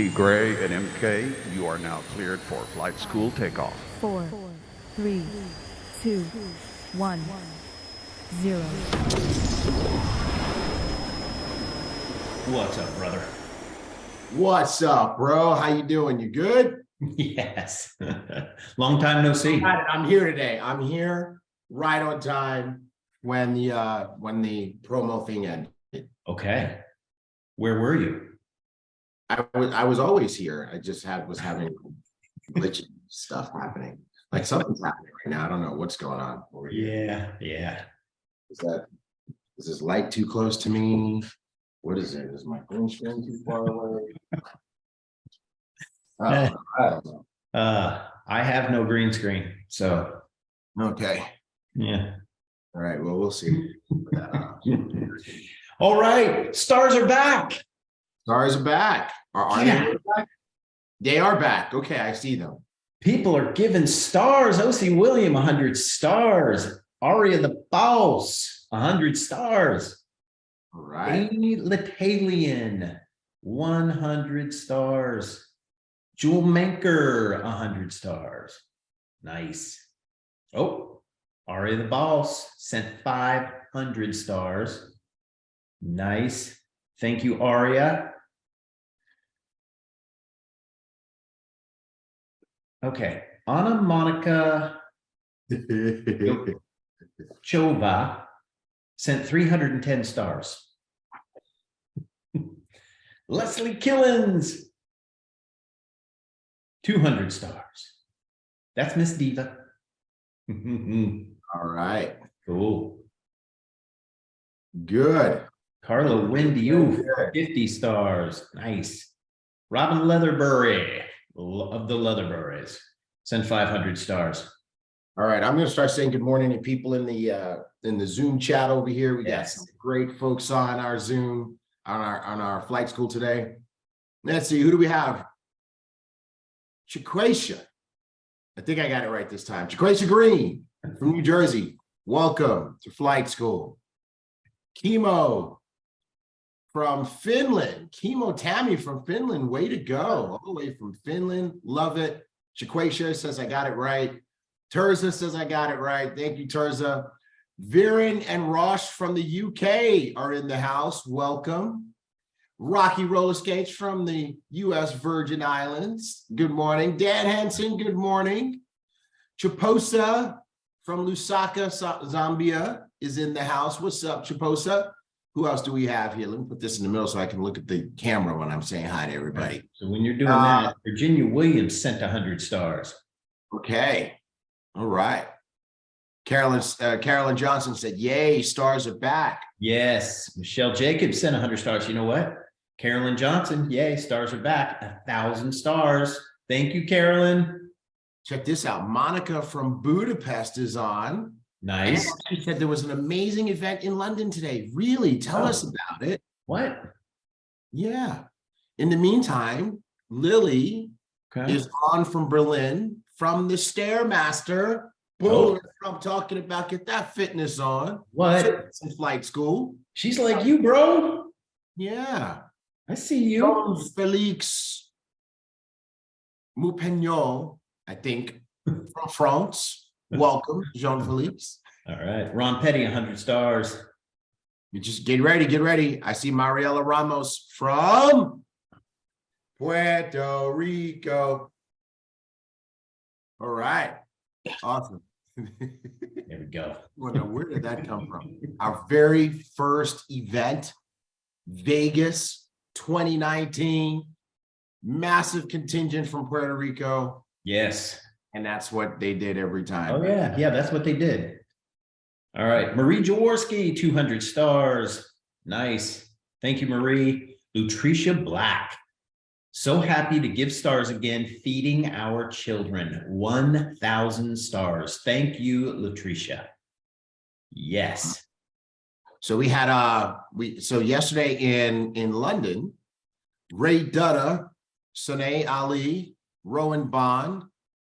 T. Gray and MK, you are now cleared for flight school takeoff. 4, 3, 2, 1, 0. What's up, brother? What's up, bro? How you doing? You good? Yes. Long time no see. I'm here today. I'm here right on time when the promo thing ended. Okay. Where were you? I was always here. I just was having glitchy stuff happening. Like something's happening right now. I don't know what's going on over here. Yeah. Is this light too close to me? What is it? Is my green screen too far away? I don't know. I have no green screen, so Okay. yeah. All right. Well, we'll see. All right. Stars are back. Stars are back. Are they back? They are back. Okay, I see them. People are giving stars. O.C. William, 100 stars. Aria the Boss, 100 stars. All right. Amy Litalian, 100 stars. Jewel Menker, 100 stars. Nice. Oh, Aria the Boss sent 500 stars. Nice. Thank you, Aria. Okay. Anna Monica Chova sent 310 stars. Leslie Killens, 200 stars. That's Miss Diva. All right. Cool. Good. Carla Wendy, 50 stars. Nice. Robin Leatherbury of the Leatherburys sent 500 stars. All right. I'm going to start saying good morning to people in the Zoom chat over here. We got some great folks on our Zoom on our flight school today. Let's see, who do we have? Chiquatia. I think I got it right this time. Chiquatia Green from New Jersey. Welcome to flight school. Chemo from Finland. Chemo Tammy from Finland. Way to go. All the way from Finland. Love it. Chiquatia says I got it right. Terza says I got it right. Thank you, Terza. Viren and Rosh from the UK are in the house. Welcome. Rocky Roller Skates from the US Virgin Islands. Good morning. Dan Hansen, good morning. Chiposa from Lusaka, Zambia is in the house. What's up, Chiposa? Who else do we have here? Let me put this in the middle so I can look at the camera when I'm saying hi to everybody. So when you're doing that, Virginia Williams sent 100 stars. Okay. All right. Carolyn Johnson said, yay, stars are back. Yes. Michelle Jacobs sent 100 stars. You know what? Carolyn Johnson, yay, stars are back. 1,000 stars. Thank you, Carolyn. Check this out. Monica from Budapest is on. Nice. She said there was an amazing event in London today. Really? Tell us about it. What? Yeah. In the meantime, Lily is on from Berlin from the Stairmaster. Boom. I'm talking about get that fitness on. What? Some flight school. She's like you, bro. Yeah. I see you. Jean-Felix Moupignon, I think, from France. Welcome, Jean-Felix. All right. Ron Petty, 100 stars. You just get ready, get ready. I see Mariela Ramos from Puerto Rico. All right. Awesome. There we go. Well, now, where did that come from? Our very first event, Vegas 2019, massive contingent from Puerto Rico. Yes. And that's what they did every time. Oh, yeah. Yeah, that's what they did. All right. Marie Jaworski, 200 stars. Nice. Thank you, Marie. Lutricia Black. So happy to give stars again, feeding our children. 1,000 stars. Thank you, Lutricia. Yes. So we had so yesterday in London, Ray Dutta, Sunay Ali, Rowan Bond,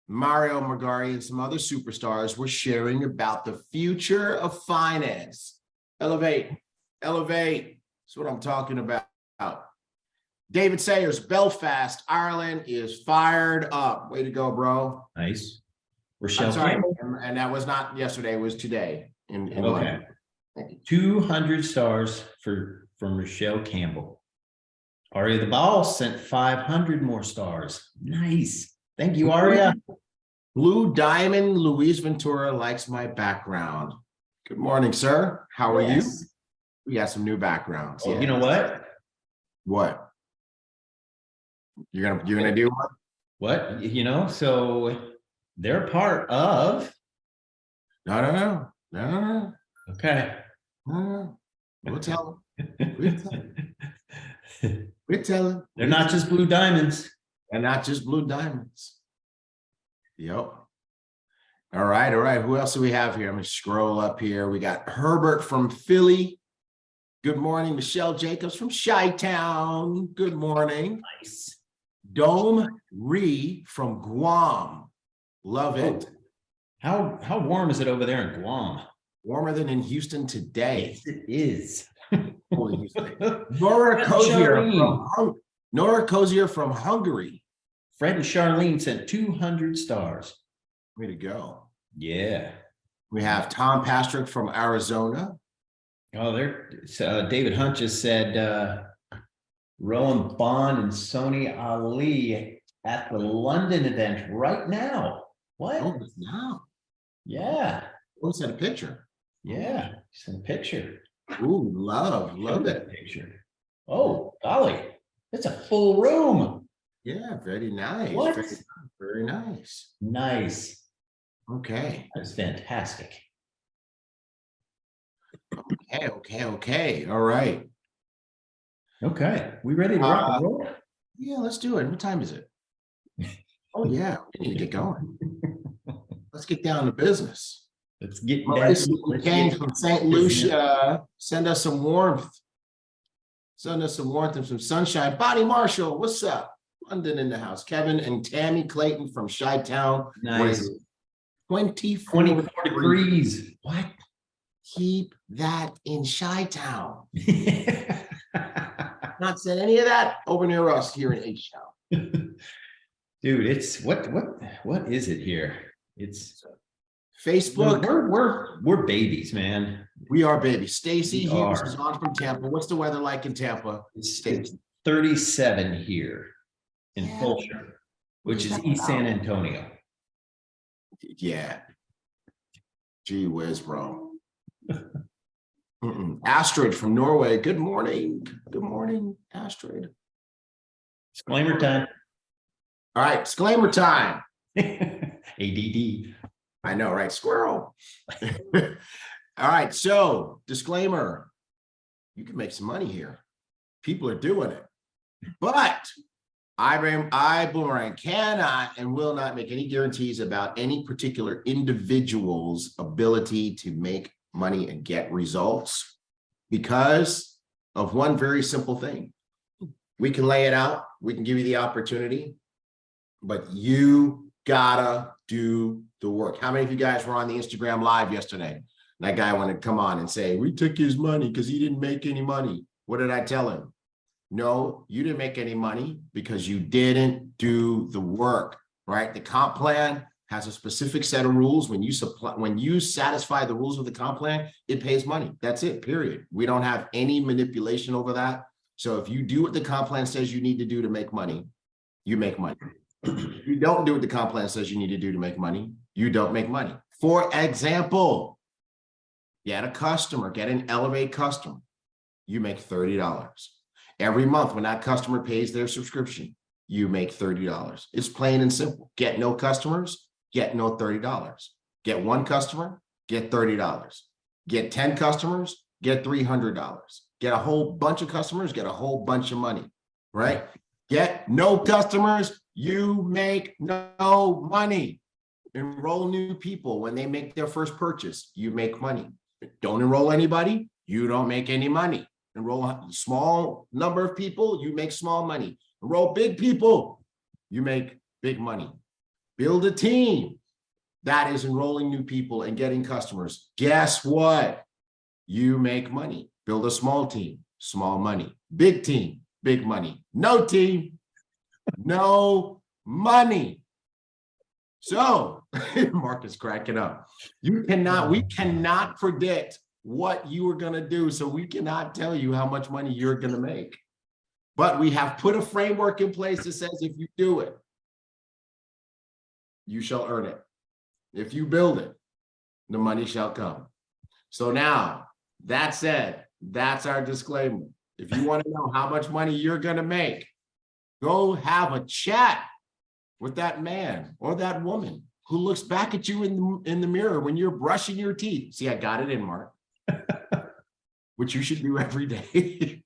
Mario Magari, and some other superstars were sharing about the future of finance. Elevate. That's what I'm talking about. David Sayers, Belfast, Ireland is fired up. Way to go, bro. Nice. I'm Rochelle sorry, Campbell. and that was not yesterday, it was today in Okay. London. 200 stars from Rochelle Campbell. Aria the Boss sent 500 more stars. Nice. Thank you, Aria. Blue Diamond, Luis Ventura likes my background. Good morning, sir. How are you? Yes. We got some new backgrounds. Oh, you know what? What? You're gonna do what? What? You know, so they're part of. No. Okay. We'll tell them. We're telling. They're not just blue diamonds. And not just blue diamonds. Yep. All right. Who else do we have here? I'm gonna scroll up here. We got Herbert from Philly. Good morning. Michelle Jacobs from Chi-Town. Good morning. Nice. Dome Ree from Guam. Love it. How warm is it over there in Guam? Warmer than in Houston today. Yes, it is. Holy Nora Kozier from Hungary. Fred and Charlene sent 200 stars. Way to go. Yeah. We have Tom Pastrick from Arizona. Oh, David Hunt just said Rowan Bond and Sony Ali at the London event right now. What? Oh, now. Yeah. Oh, sent a picture. Yeah. Sent a picture. Ooh, love that it. picture. Oh, golly. It's a full room. Yeah, very nice. What? Very nice. Nice. Okay. That's fantastic. Okay. All right. Okay. We ready to rock and roll? Yeah, let's do it. What time is it? Oh yeah, we need to get going. Let's get down to business. Let's get Melissa Kane from St. Lucia, send us some warmth. Send us some warmth and some sunshine. Bonnie Marshall, what's up? London in the house. Kevin and Tammy Clayton from Chi-Town. Nice. 24 degrees. What? Keep that in Chi-Town. Not said any of that over near us here in H-Town. Dude, it's what is it here? It's Facebook. We're babies, man. We are babies. Stacy We Hughes are. is on from Tampa. What's the weather like in Tampa? It's 37 here in Fulshire, which is East San Antonio. Yeah. Gee whiz, bro. Astrid from Norway. Good morning. Good morning, Astrid. Disclaimer time. All right, disclaimer time. ADD. I know, right? Squirrel. All right, so disclaimer. You can make some money here. People are doing it. But Ibüümerang cannot and will not make any guarantees about any particular individual's ability to make money and get results because of one very simple thing. We can lay it out. We can give you the opportunity, but you gotta do the work. How many of you guys were on the Instagram live yesterday? That guy wanted to come on and say, we took his money because he didn't make any money. What did I tell him? No, you didn't make any money because you didn't do the work, right? The comp plan has a specific set of rules. When you satisfy the rules of the comp plan, it pays money. That's it, period. We don't have any manipulation over that. So if you do what the comp plan says you need to do to make money, you make money. If you don't do what the comp plan says you need to do to make money, you don't make money. For example, get a customer, get an Elevate customer. You make $30. Every month when that customer pays their subscription, you make $30. It's plain and simple. Get no customers, get no $30. Get one customer, get $30. Get 10 customers, get $300. Get a whole bunch of customers, get a whole bunch of money, right? Get no customers, you make no money. Enroll new people when they make their first purchase, you make money. Don't enroll anybody, you don't make any money. Enroll a small number of people, you make small money. Enroll big people, you make big money. Build a team that is enrolling new people and getting customers. Guess what? You make money. Build a small team, small money. Big team, big money. No team, no money. So Mark is cracking up. We cannot predict what you are going to do. So we cannot tell you how much money you're going to make. But we have put a framework in place that says if you do it, you shall earn it. If you build it, the money shall come. So now, that said, that's our disclaimer. If you want to know how much money you're going to make, go have a chat with that man or that woman who looks back at you in the mirror when you're brushing your teeth. See, I got it in, Mark. Which you should do every day.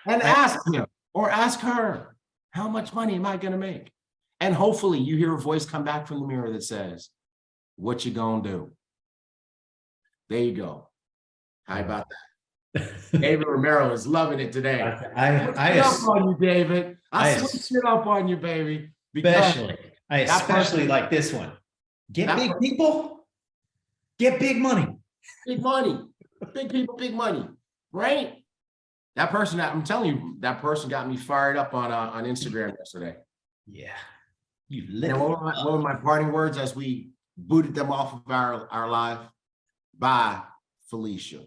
And ask him or ask her, how much money am I going to make? And hopefully you hear a voice come back from the mirror that says, what you gonna do? There you go. How about that? David Romero is loving it today. I up on you, David. I switched it up on you, baby. I especially like this one. Get big people, get big money. Big money. Big people, big money. Right? That person, I'm telling you, that person got me fired up on Instagram yesterday. Yeah. And what were my parting words as we booted them off of our live? Bye, Felicia.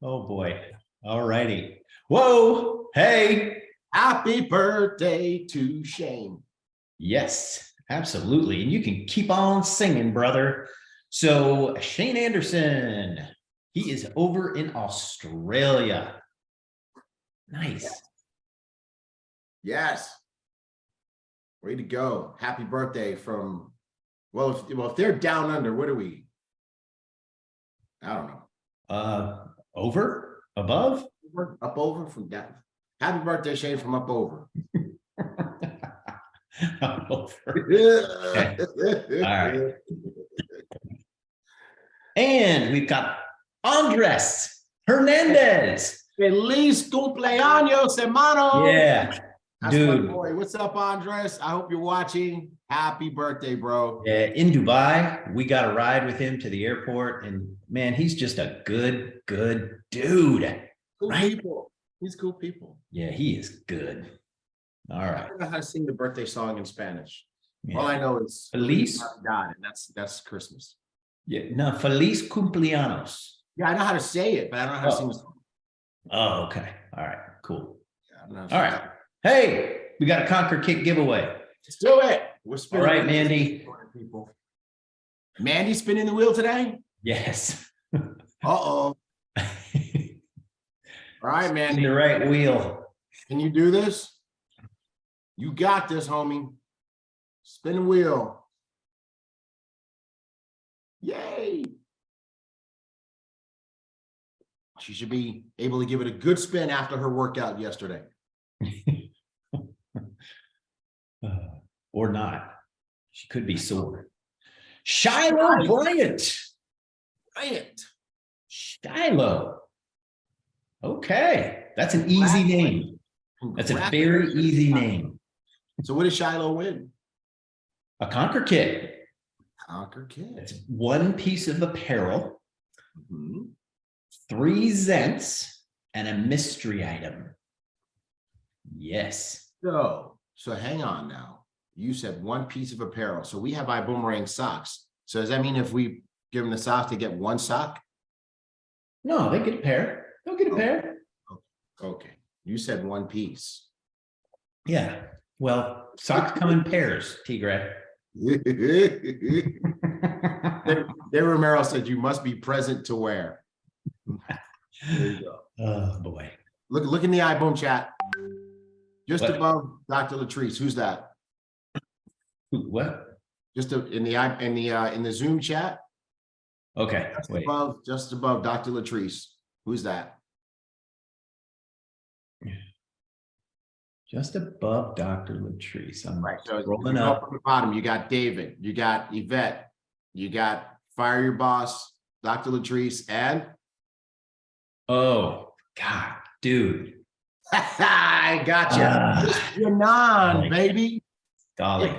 Oh boy. All righty. Whoa. Hey. Happy birthday to Shane. Yes, absolutely. And you can keep on singing, brother. So Shane Anderson, he is over in Australia. Nice. Yes. Way to go. Happy birthday from, well, if they're down under, what are we? I don't know. Over? Above? Up over from down. Happy birthday, Shane, from up over. Up over. Okay. All right. And we've got Andres Hernandez. Feliz cumpleaños, hermano. Yeah. That's dude. my boy. What's up, Andres? I hope you're watching. Happy birthday, bro. Yeah, in Dubai, we got a ride with him to the airport, and man, he's just a good dude. Cool right? people. He's cool people. Yeah, he is good. All I right. don't know how to sing the birthday song in Spanish. Yeah. All I know is Feliz. God, and that's Christmas. Yeah, no, Feliz cumpleaños. Yeah, I know how to say it, but I don't know how to sing the song. Oh, okay. All right, cool. Yeah, I don't know how to All sing right. Hey, we got a Conquer Kick giveaway. Let's do it. We're All spinning. right, Mandy. People. Mandy spinning the wheel today? Yes. Uh-oh. All right, In Mandy. the right wheel. Can you do this? You got this, homie. Spin the wheel. Yay. She should be able to give it a good spin after her workout yesterday. Or not. She could be sore. Shiloh Bryant. Shiloh. Okay. That's an easy name. That's a very easy name. So what did Shiloh win? A Conquer Kit. Conquer Kit. It's one piece of apparel, Mhm. 3 cents, and a mystery item. Yes. So hang on now. You said one piece of apparel. So we have Ibüümerang socks. So does that mean if we give them the socks, they get one sock? No, they get a pair. They'll get a pair. Okay. You said one piece. Yeah. Well, socks come in pairs, Tigre. There Romero said you must be present to wear. There you go. Oh boy. Look in the iBoom chat. Just What? above Dr. Latrice. Who's that? What? Just in the Zoom chat. Okay. Wait. Just above Dr. Latrice. Who's that? Just above Dr. Latrice. I'm Right. So rolling you go up. from the bottom, you got David, you got Yvette, you got Fire Your Boss, Dr. Latrice, and Oh, God, dude. I got you. Ah. Janan, baby. Golly.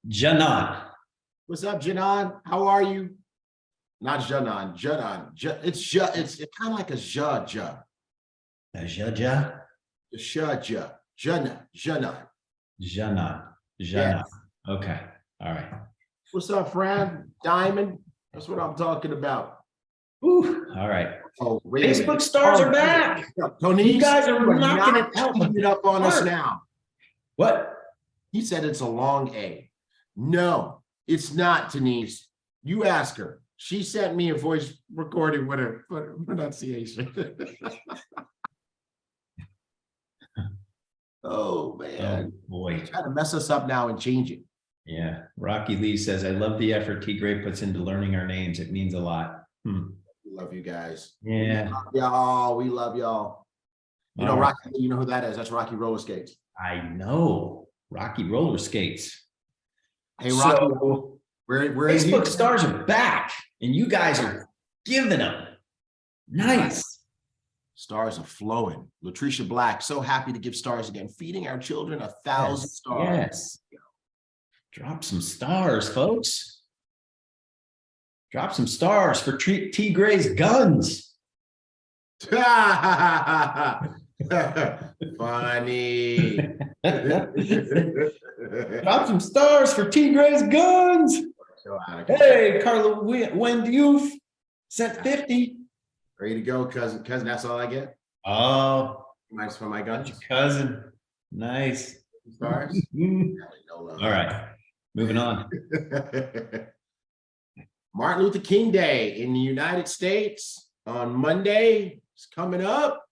Janan. What's up, Janan? How are you? Not Janan, Janan. It's kind of like a ja. A Jaja. Jaja. Jana. Jana. Yes. Okay. All right. What's up, Fran? Diamond? That's what I'm talking about. Ooh, all right. Oh, wait a Facebook minute. stars are back. Tony, You guys are knocking it out of it up on us park. now. What? He said it's a long A. No, it's not, Denise. You ask her. She sent me a voice recording with her pronunciation. Oh, man. Oh, boy. Trying to mess us up now and change it. Yeah. Rocky Lee says, I love the effort T Gray puts into learning our names. It means a lot. We love you guys. Yeah. We love y'all. You know, All right. Rocky, you know who that is? That's Rocky Roller Skates. I know. Rocky Roller Skates. Hey, Rocky, So, where Facebook stars are back, and you guys are giving them. Nice. Stars are flowing. Latricia Black, so happy to give stars again. Feeding our children 1,000 stars. Yes. Drop some stars, folks. Drop some stars for T Gray's guns. Funny. Drop some stars for T Gray's guns. Hey, Carla Wendyouth sent 50. Ready to go, cousin. That's all I get. Oh, Nice for my guns. your cousin. Nice. Stars. All right, moving on. Martin Luther King Day in the United States on Monday is coming up.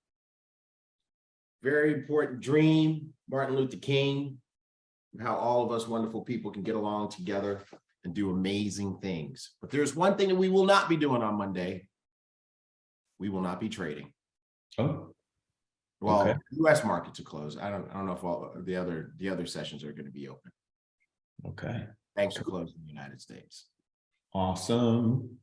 Very important dream, Martin Luther King, how all of us wonderful people can get along together and do amazing things. But there's one thing that we will not be doing on Monday. We will not be trading. Oh, Well, okay. U.S. markets are closed. I don't know if all the other sessions are going to be open. Okay. Thanks for closing the United States. Awesome.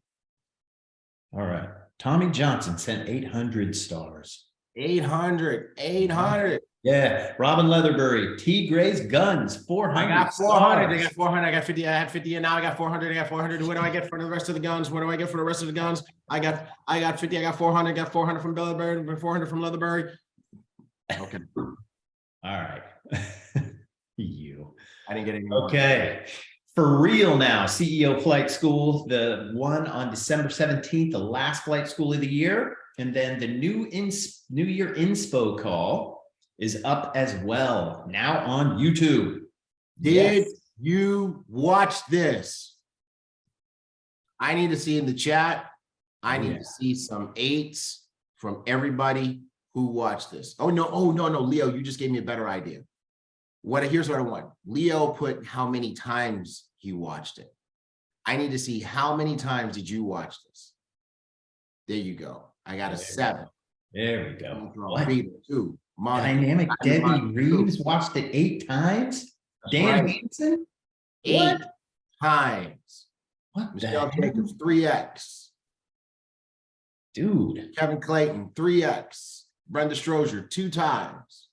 All right. Tommy Johnson sent 800 stars. 800. Yeah. Robin Leatherbury, T Gray's guns, 400. I got 400. I stars. got 400. I got 50. I had 50, and now I got 400. I got 400. What do I get for the rest of the guns? What do I get for the rest of the guns? I got 50. I got 400. I got 400 from Leatherbury. 400 from Leatherbury. Okay. All right. You. I didn't get any more. Okay. For real now, CEO Flight School, the one on December 17th, the last flight school of the year. And then the New Year Inspo call is up as well, now on YouTube. Did you watch this? I need to see in the chat. I need to see some 8s from everybody who watched this. Oh, no, Leo, you just gave me a better idea. Here's what I want. Leo put how many times he watched it. I need to see how many times did you watch this? There you go. I got a 7. There we go. What? Peter, 2. Monica. Dynamic Debbie Reeves watched it 8 times. Dan Hansen? 8 times. What the Michelle heck? Jacobs, 3x. Dude. Kevin Clayton, 3x. Brenda Strozier, 2 times.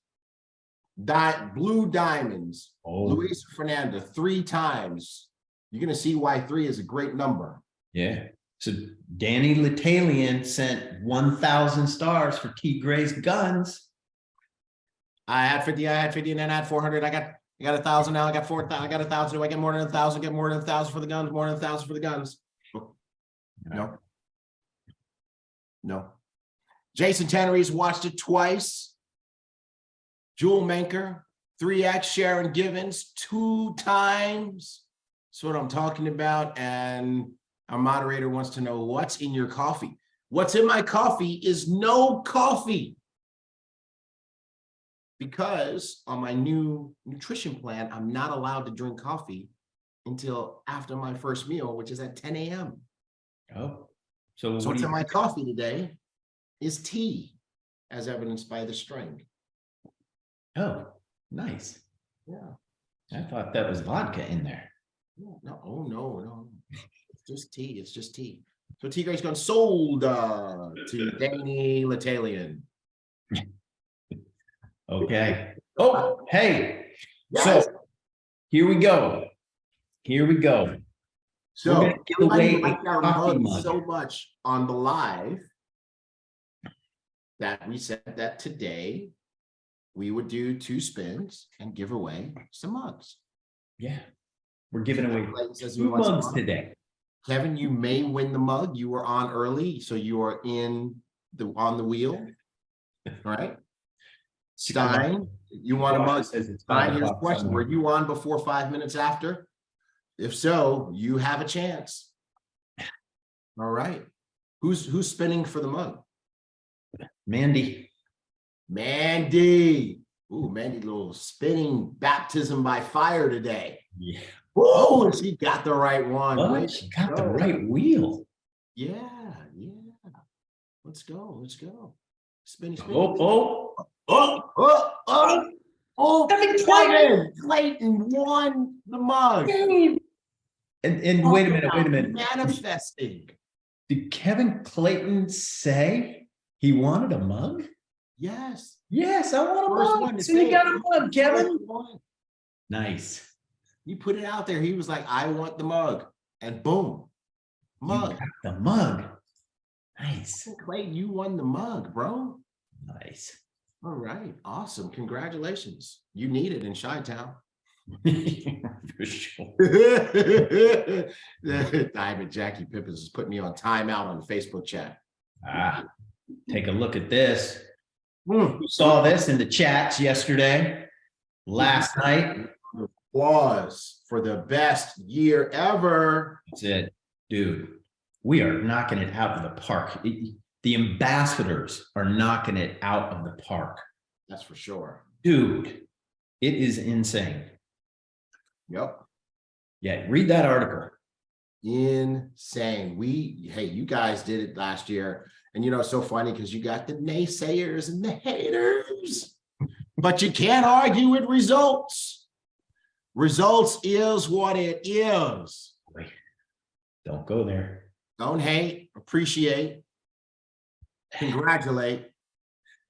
Blue Diamonds, Luis Fernanda, 3 times. You're going to see why 3 is a great number. Yeah. So Danny Litalian sent 1,000 stars for T Gray's guns. I had 50, and then I had 400. I got 1,000 now. I got 4,000. I got 1,000. Do I get more than 1,000? Get more than 1,000 for the guns. More than 1,000 for the guns. No. Jason Tannery's watched it twice. Jewel Menker, 3x. Sharon Givens, 2 times. That's what I'm talking about. And our moderator wants to know what's in your coffee. What's in my coffee is no coffee. Because on my new nutrition plan, I'm not allowed to drink coffee until after my first meal, which is at 10 a.m. Oh, so what's in my coffee today is tea, as evidenced by the string. Oh, nice. Yeah. I thought that was vodka in there. No. It's just tea. It's just tea. So T Gray's gone sold to Danny Litalian. Okay. Oh, hey. Yes. So here we go. So gonna give away everybody liked our a coffee mug mug. so much on the live that we said that today we would do 2 spins and give away some mugs. Yeah. We're giving away Clayton says he 2 wants a mugs mug. today. Kevin, you may win the mug. You were on early, so you are on the wheel. All right. Stein, you want a mug? Says it's Stein, 5 here's a o'clock question. somewhere. Were you on before 5 minutes after? If so, you have a chance. All right. Who's spinning for the mug? Mandy. Mandy. Ooh, Mandy, little spinning baptism by fire today. Yeah. Whoa, she got the right one. Way What? She to got the go. right wheel. Yeah. Let's go. Spinning. Oh. Oh, Kevin Clayton won the mug. And wait a minute. Manifesting. Did Kevin Clayton say he wanted a mug? Yes. Yes, I want a First one mug. to So you say got it. a mug, Kevin. First one. Nice. You put it out there. He was like, I want the mug. And boom. Mug. You got the mug. Nice. Clayton, you won the mug, bro. Nice. All right. Awesome. Congratulations. You need it in Chi-Town. For sure. Diamond Jackie Pippins is putting me on timeout on the Facebook chat. Take a look at this. Mm. Who saw this in the chats yesterday, last night? Was for the best year ever. That's it, dude. We are knocking it out of the park. The ambassadors are knocking it out of the park. That's for sure. Dude, it is insane. Yep. Yeah, read that article. Insane. Hey, you guys did it last year. And it's so funny because you got the naysayers and the haters, but you can't argue with results. Results is what it is. Wait, don't go there. Don't hate, appreciate, congratulate,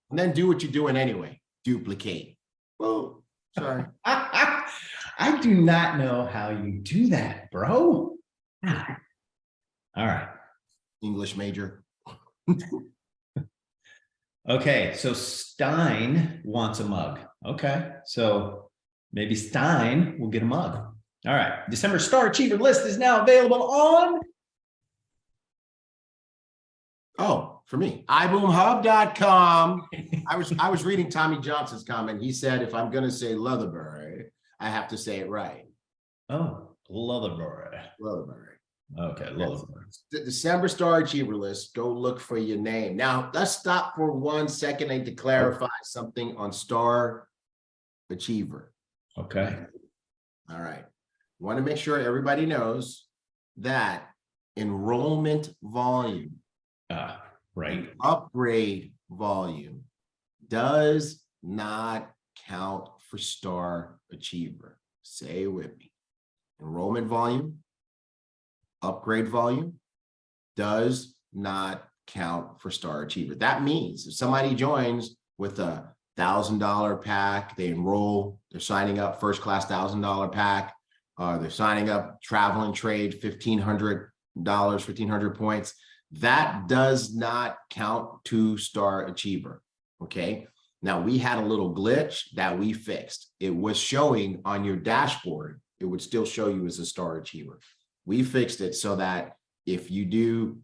and then do what you're doing anyway. Duplicate. Oh, sorry. I do not know how you do that, bro. All right. English major. Okay, so Stein wants a mug. Okay, so maybe Stein will get a mug. All right, December Star Achiever list is now available on. Oh, for me, iboomhub.com. I was reading Tommy Johnson's comment. He said, if I'm going to say Leatherbury, I have to say it right. Oh, Leatherbury. Leatherbury. Okay, Leatherbury. The December Star Achiever list. Go look for your name. Now, let's stop for 1 second. I need to clarify something on Star Achiever. Okay. All right. Want to make sure everybody knows that enrollment volume, Right. upgrade volume does not count for Star Achiever. Say it with me. Enrollment volume, upgrade volume does not count for Star Achiever. That means if somebody joins with a $1,000 pack, they enroll, they're signing up first class $1,000 pack, they're signing up travel and trade $1,500, 1,500 points. That does not count to Star Achiever. Okay. Now we had a little glitch that we fixed. It was showing on your dashboard. It would still show you as a Star Achiever. We fixed it so that if you do,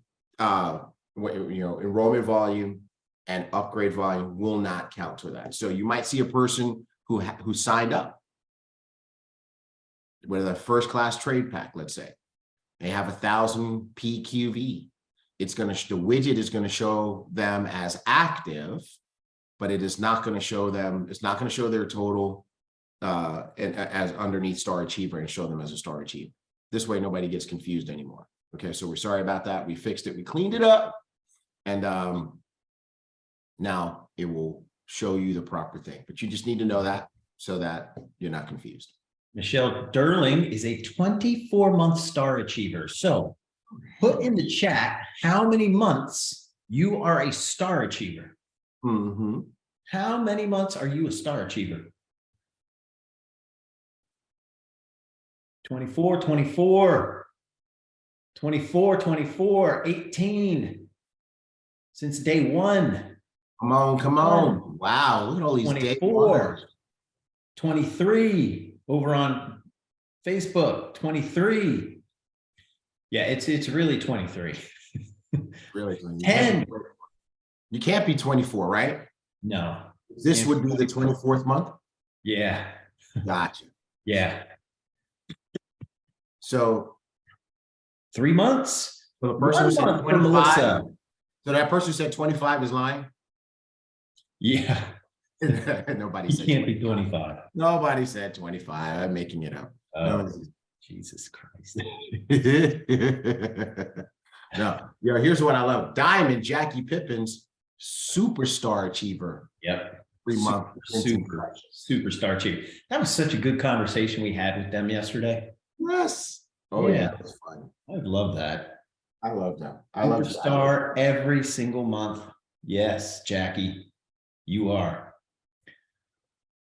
enrollment volume and upgrade volume will not count to that. So you might see a person who signed up with a first class trade pack, let's say. They have 1,000 PQV. It's going to, the widget is going to show them as active, but it is not going to show them, it's not going to show their total as underneath Star Achiever and show them as a Star Achiever. This way, nobody gets confused anymore. Okay, so we're sorry about that. We fixed it. We cleaned it up. And now it will show you the proper thing. But you just need to know that so that you're not confused. Michelle Derling is a 24-month Star Achiever. So put in the chat how many months you are a Star Achiever. Mm-hmm. How many months are you a Star Achiever? 24. 24, 24, 18. Since day one. Come on, come on. Wow, look at all these day 24, ones. 23 over on Facebook, 23. Yeah, it's really 23. Really? 10. You can't be 24, right? No. This would be the 24th month? Yeah. Gotcha. Yeah. So 3 months. the person who 1 said month for 25, Melissa. so that person who said 25 is lying? Yeah. Nobody You said can't 25. be 25. Nobody said 25. I'm making it up. Oh, No. Jesus Christ. No, here's what I love. Diamond, Jackie Pippin's superstar achiever. Yep. 3 month. Superstar chief. That was such a good conversation we had with them yesterday. Yes. Oh Yeah. yeah, that was fun. I love that. I love that. I love Superstar every single month. Yes, Jackie, you are.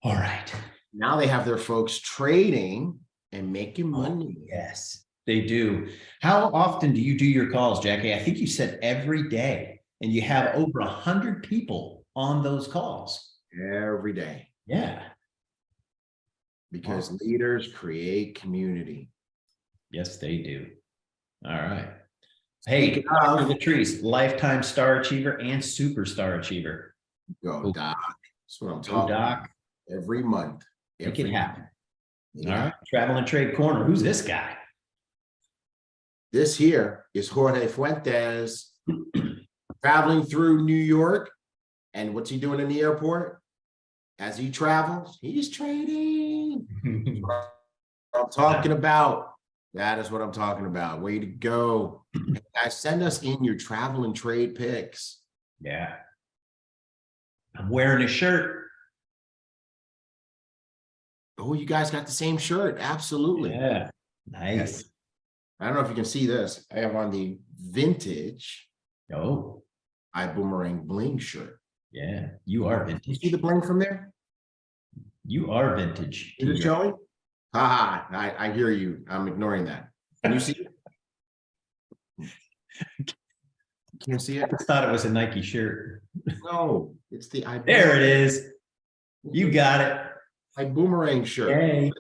All right. Now they have their folks trading and making money. Yes, they do. How often do you do your calls, Jackie? I think you said every day, and you have over 100 people on those calls. Every day. Yeah. Because leaders create community. Yes, they do. All right. Hey, Dr. Latrice, lifetime star achiever and superstar achiever. Go, Doc. That's what I'm Go, talking Doc. about. Every month. Make it happen. Month. All right. Travel and Trade Corner. Who's this guy? This here is Jorge Fuentes traveling through New York. And what's he doing in the airport? As he travels, he's trading. That's what I'm talking about. That is what I'm talking about. Way to go. Guys, send us in your travel and trade picks. Yeah. I'm wearing a shirt. Oh, you guys got the same shirt. Absolutely. Yeah. Nice. I don't know if you can see this. I have on the vintage Oh, Ibüümerang bling shirt. yeah. You are You vintage. see the bling from there? You are vintage. Is it showing? Ha ha, I hear you. I'm ignoring that. Can you see it? You can't see it? I thought it was a Nike shirt. No, it's the There it is. You got it. Ibüümerang shirt. Hey.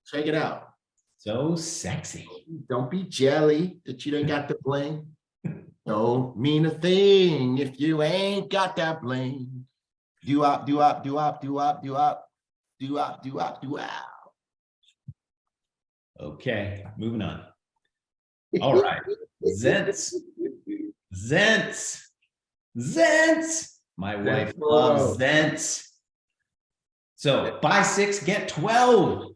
Check it out. So sexy. Don't be jelly that you ain't got the bling. Don't mean a thing if you ain't got that bling. Do up, do up, do up, do up, do up, do up, do up, do up. Okay, moving on. All right. Zents. My wife loves Zents. So buy 6, get 12.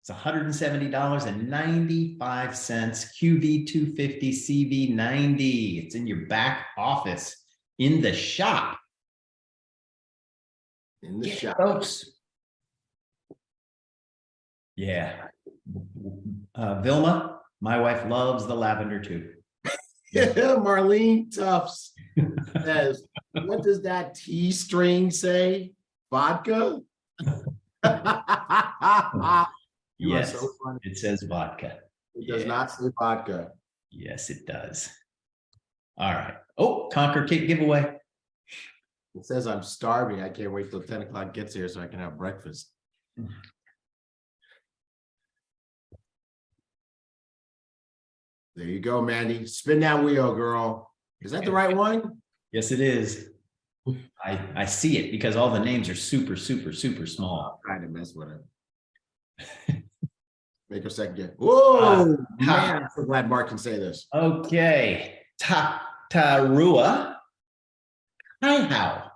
It's $170.95. QV 250, CV 90. It's in your back office in the shop. In the shop. Folks. Yeah. Vilma, my wife loves the lavender too. Marlene Tufts says, what does that T string say? Vodka? You are Yes, so funny. it says vodka. It does not say vodka. Yes, it does. All right. Oh, Conquer Cake giveaway. It says I'm starving. I can't wait till 10 o'clock gets here so I can have breakfast. There you go, Mandy. Spin that wheel, girl. Is that the right one? Yes, it is. I see it because all the names are super, super, super small. I'm trying to mess with her. Make her second guess. Whoa, man, I'm so glad Mark can say this. Okay. Tatarua. Hi, how?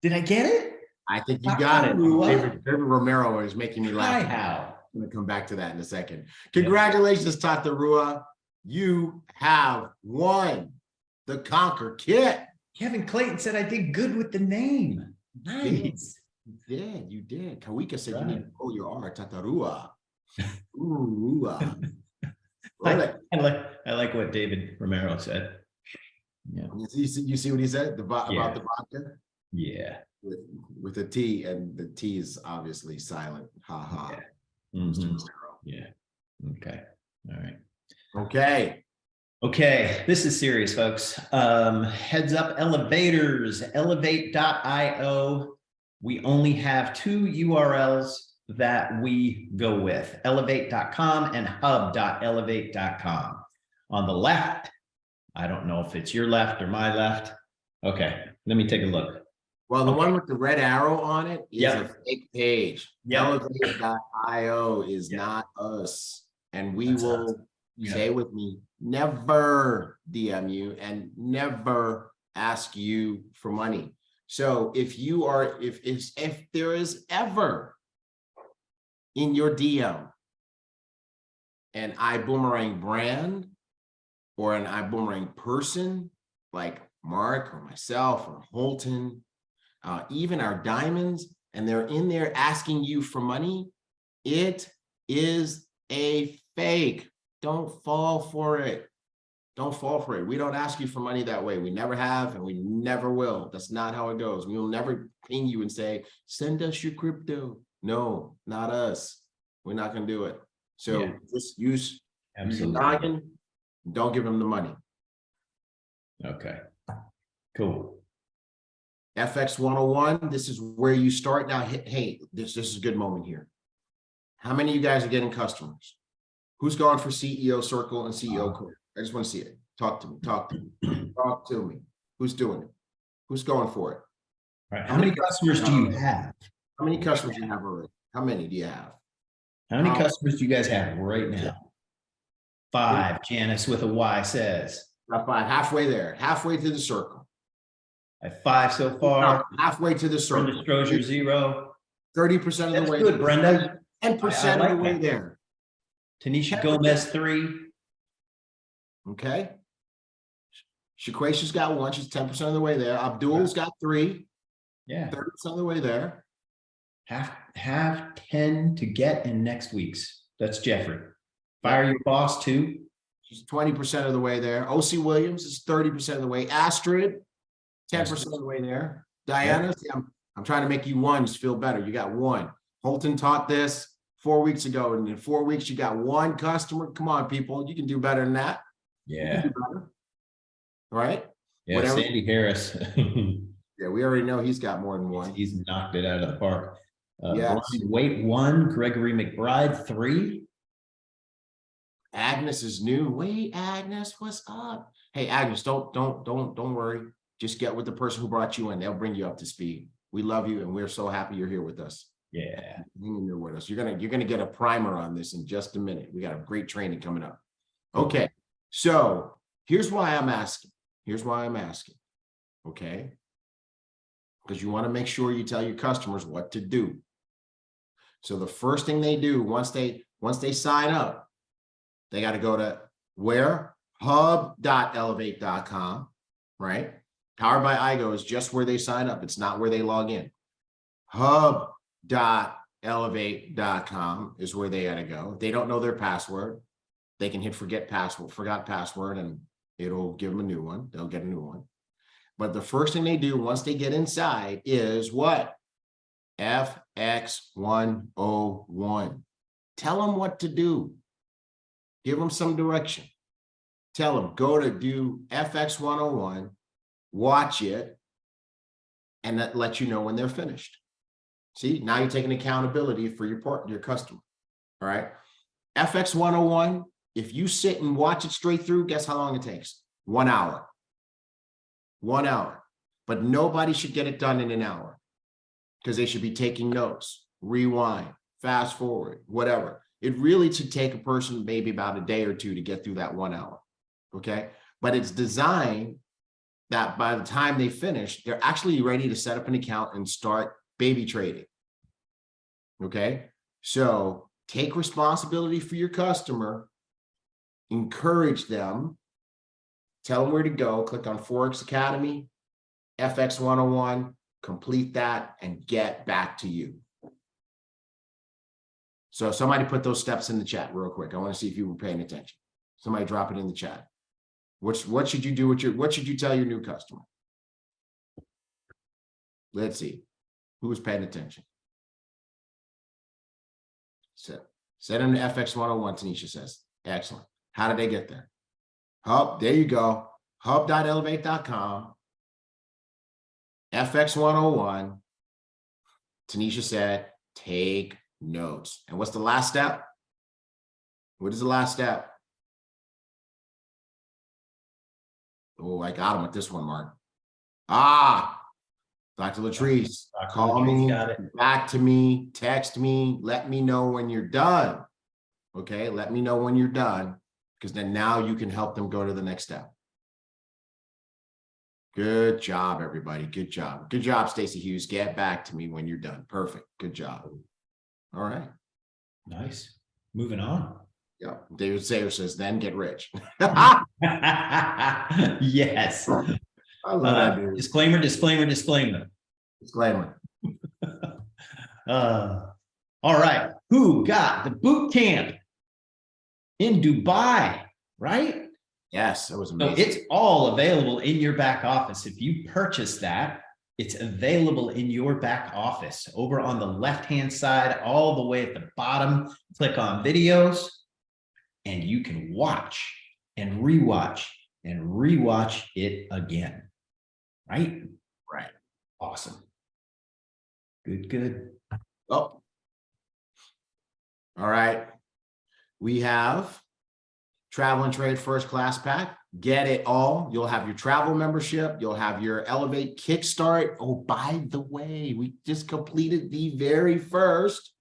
Did I get it? I think you got it. Tatarua. David Romero is making me Hi, laugh. how? I'm gonna come back to that in a second. Congratulations, Tatarua. You have won the Conquer kit. Kevin Clayton said I did good with the name. Nice. You did. Kawika said you need Right. to pull your R, Tatarua. Ooh, I like what David Romero said. Yeah. You see what he said about the vodka? Yeah. With a T, and the T is obviously silent. Ha ha. Mhm. Yeah. Okay. All right. Okay. Okay, this is serious, folks. Heads up elevators, elevate.io. We only have 2 URLs that we go with, elevate.com and hub.elevate.com. On the left, I don't know if it's your left or my left. Okay, let me take a look. Well, the one with the red arrow on it is Yep. a fake page. Yep. Elevate.io is Yep. not us. And we That's will, us. Yep. say with me, never DM you and never ask you for money. So if you are, if there is ever in your DM an Ibüümerang brand or an Ibüümerang person like Mark or myself or Holton, even our diamonds, and they're in there asking you for money, it is a fake. Don't fall for it. Don't fall for it. We don't ask you for money that way. We never have, and we never will. That's not how it goes. We will never ping you and say, send us your crypto. No, not us. We're not going to do it. So Yeah. just use your Absolutely. noggin. Don't give them the money. Okay, cool. FX 101, this is where you start now. Hey, this is a good moment here. How many of you guys are getting customers? Who's going for CEO circle and CEO code? I just want to see it. Talk to me, talk to me, talk to me. Who's doing it? Who's going for it? All right, how many customers do you have? How many customers do you have already? How many do you have? How many customers do you guys have right now? 5, Janice with a Y says. Not 5, halfway there, halfway to the circle. I have 5 so far. Halfway to the circle. Brenda Strozier 0. 30% of the That's way. good, Brenda. 10% I of the like way that. there. Tanisha Gomez 3. Okay. Shaquisha's got 1. She's 10% of the way there. Abdul's got 3. Yeah. 30% of the way there. Have 10 to get in next week's. That's Jeffrey. Fire your boss 2. She's 20% of the way there. OC Williams is 30% of the way. Astrid, 10% of the way there. Diana, see, I'm trying to make you ones feel better. You got 1. Holton taught this 4 weeks ago, and in 4 weeks, you got 1 customer. Come on, people. You can do better than that. Yeah. Right? Yeah, Whatever. Sandy Harris. Yeah, we already know he's got more than 1. He's knocked it out of the park. Yes. Brian Waite 1, Gregory McBride 3. Agnes is new. Wait, Agnes, what's up? Hey, Agnes, don't worry. Just get with the person who brought you in. They'll bring you up to speed. We love you, and we're so happy you're here with us. Yeah. Hang in there with us. You're gonna get a primer on this in just a minute. We got a great training coming up. Okay, so here's why I'm asking. Here's why I'm asking. Okay, because you want to make sure you tell your customers what to do. So the first thing they do once they sign up, they got to go to where? hub.elevate.com, right? Powered by IGO is just where they sign up. It's not where they log in. Hub.elevate.com is where they got to go. If they don't know their password, they can hit forgot password, and it'll give them a new one. They'll get a new one. But the first thing they do once they get inside is what? FX101. Tell them what to do. Give them some direction. Tell them, go to do FX101, watch it, and that lets you know when they're finished. See, now you're taking accountability for your customer. All right. FX101, if you sit and watch it straight through, guess how long it takes? 1 hour. 1 hour. But nobody should get it done in an hour, because they should be taking notes, rewind, fast forward, whatever. It really should take a person maybe about a day or 2 to get through that 1 hour. Okay. But it's designed that by the time they finish, they're actually ready to set up an account and start baby trading. Okay. So take responsibility for your customer, encourage them, tell them where to go, click on Forex Academy, FX101, complete that, and get back to you. So somebody put those steps in the chat real quick. I want to see if you were paying attention. Somebody drop it in the chat. What should you do with what should you tell your new customer? Let's see. Who was paying attention? Set them to FX101, Tanisha says. Excellent. How did they get there? Hub, there you go. Hub.elevate.com. FX 101. Tanisha said, take notes. And what's the last step? What is the last step? Oh, I got him with this one, Mark. Dr. Latrice, Dr. call Latrice me, got it. back to me, text me, let me know when you're done. Okay, let me know when you're done, because then now you can help them go to the next step. Good job, everybody. Good job. Good job, Stacey Hughes. Get back to me when you're done. Perfect. Good job. All right. Nice. Moving on. Yeah. David Sayer says, then get rich. Yes. I love that, dude. Disclaimer, disclaimer, disclaimer. Disclaimer. All right. Who got the boot camp in Dubai, right? Yes, that was So amazing. it's all available in your back office. If you purchase that, it's available in your back office over on the left-hand side, all the way at the bottom. Click on videos and you can watch and rewatch and rewatch it again. Right? Right. Awesome. Good, good. Oh. All right. We have Travel and Trade First Class Pack. Get it all. You'll have your travel membership. You'll have your Elevate Kickstart. Oh, by the way, we just completed the very first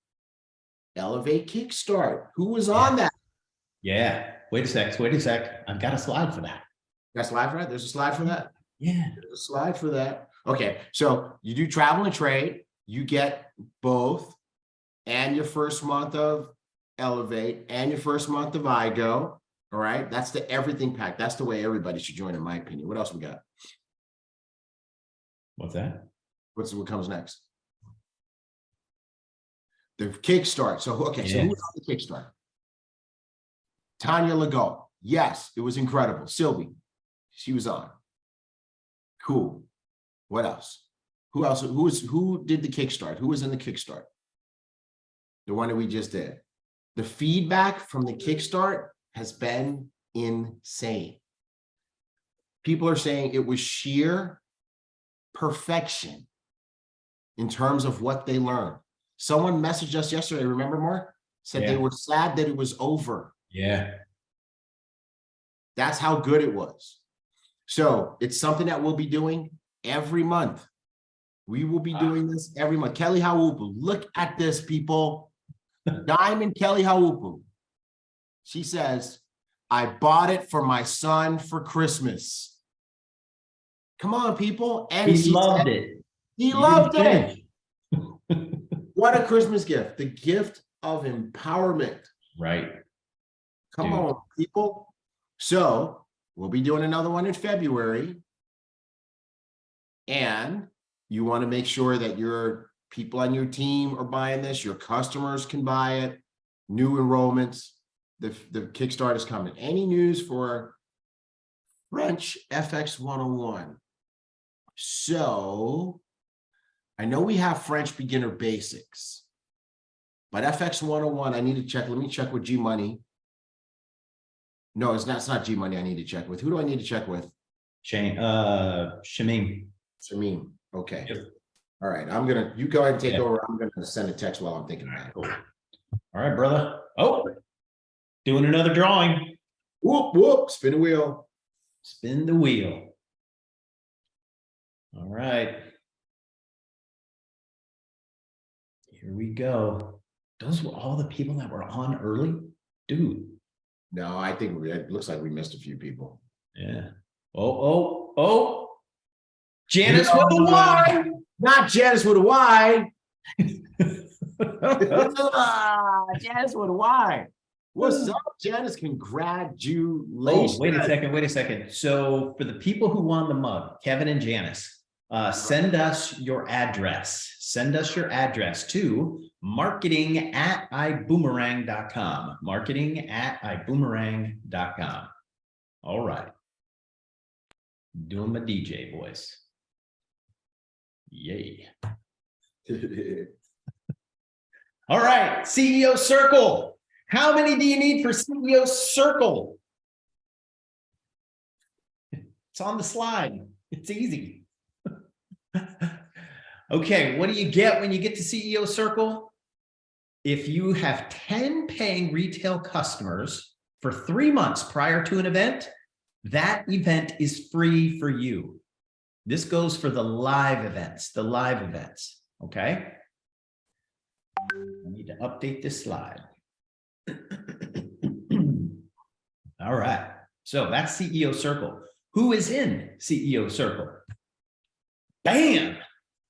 Elevate Kickstart. Who was on that? Yeah. Wait a sec. I've got a slide for that. Got a slide for that? There's a slide for that? Yeah. There's a slide for that. Okay, so you do Travel and Trade. You get both and your first month of Elevate and your first month of IGO. All right, that's the everything pack. That's the way everybody should join, in my opinion. What else we got? What's that? What comes next? The Kickstart. So, okay, so who's on the Kickstart? Tanya Legault. Yes, it was incredible. Sylvie, she was on. Cool. What else? Who else? Who did the Kickstart? Who was in the Kickstart? The one that we just did. The feedback from the Kickstart has been insane. People are saying it was sheer perfection in terms of what they learned. Someone messaged us yesterday, remember, Mark? Said they were sad that it was over. Yeah. That's how good it was. So it's something that we'll be doing every month. We will be doing this every month. Kelly Haupu, look at this, people. Diamond Kelly Haupu. She says, I bought it for my son for Christmas. Come on, people. And He loved it. He loved it. What a Christmas gift. The gift of empowerment. Right. Come on, people. So we'll be doing another one in February. And you want to make sure that your people on your team are buying this. Your customers can buy it. New enrollments. The Kickstart is coming. Any news for French FX 101? So I know we have French beginner basics, but FX 101, I need to check. Let me check with G Money. No, it's not G Money I need to check with. Who do I need to check with? Shamim. Shamim. Okay. Yep. All right. You go ahead and take over. I'm gonna send a text while I'm thinking about it. Cool. All right, brother. Oh, doing another drawing. Whoop, whoop, spin the wheel. Spin the wheel. All right. Here we go. Those were all the people that were on early? Dude. No, I think it looks like we missed a few people. Yeah. Oh. Janice with a Y. Not Janice with a Y. Janice with a Y. What's up, Janice? Congratulations. Oh, wait a second. So for the people who won the mug, Kevin and Janice, send us your address. Send us your address to marketing@iboomerang.com. Marketing@iboomerang.com. All right. Doing my DJ voice. Yay. All right, CEO Circle. How many do you need for CEO Circle? It's on the slide. It's easy. Okay, what do you get when you get to CEO Circle? If you have 10 paying retail customers for 3 months prior to an event, that event is free for you. This goes for the live events, okay? I need to update this slide. All right, so that's CEO Circle. Who is in CEO Circle? Bam!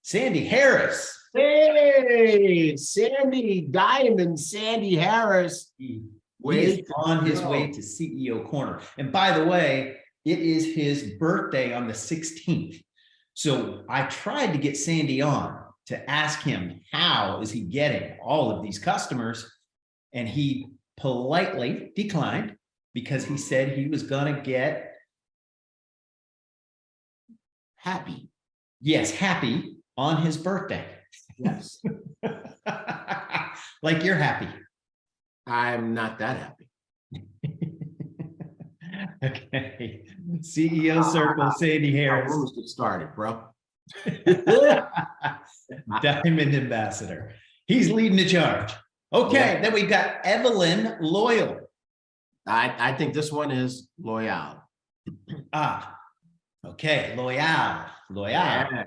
Sandy Harris. Hey, Sandy Diamond, Sandy Harris. He is on his way to CEO Corner. And by the way, it is his birthday on the 16th. So I tried to get Sandy on to ask him how is he getting all of these customers, and he politely declined because he said he was gonna get happy. Yes, happy on his birthday. Yes. Like you're happy. I'm not that happy. Okay. CEO Circle, Sandy Harris. Let's get started, bro. Diamond Ambassador. He's leading the charge. Okay, then we've got Evelyn Loyal. I think this one is Loyal. Okay, Loyal. Yeah.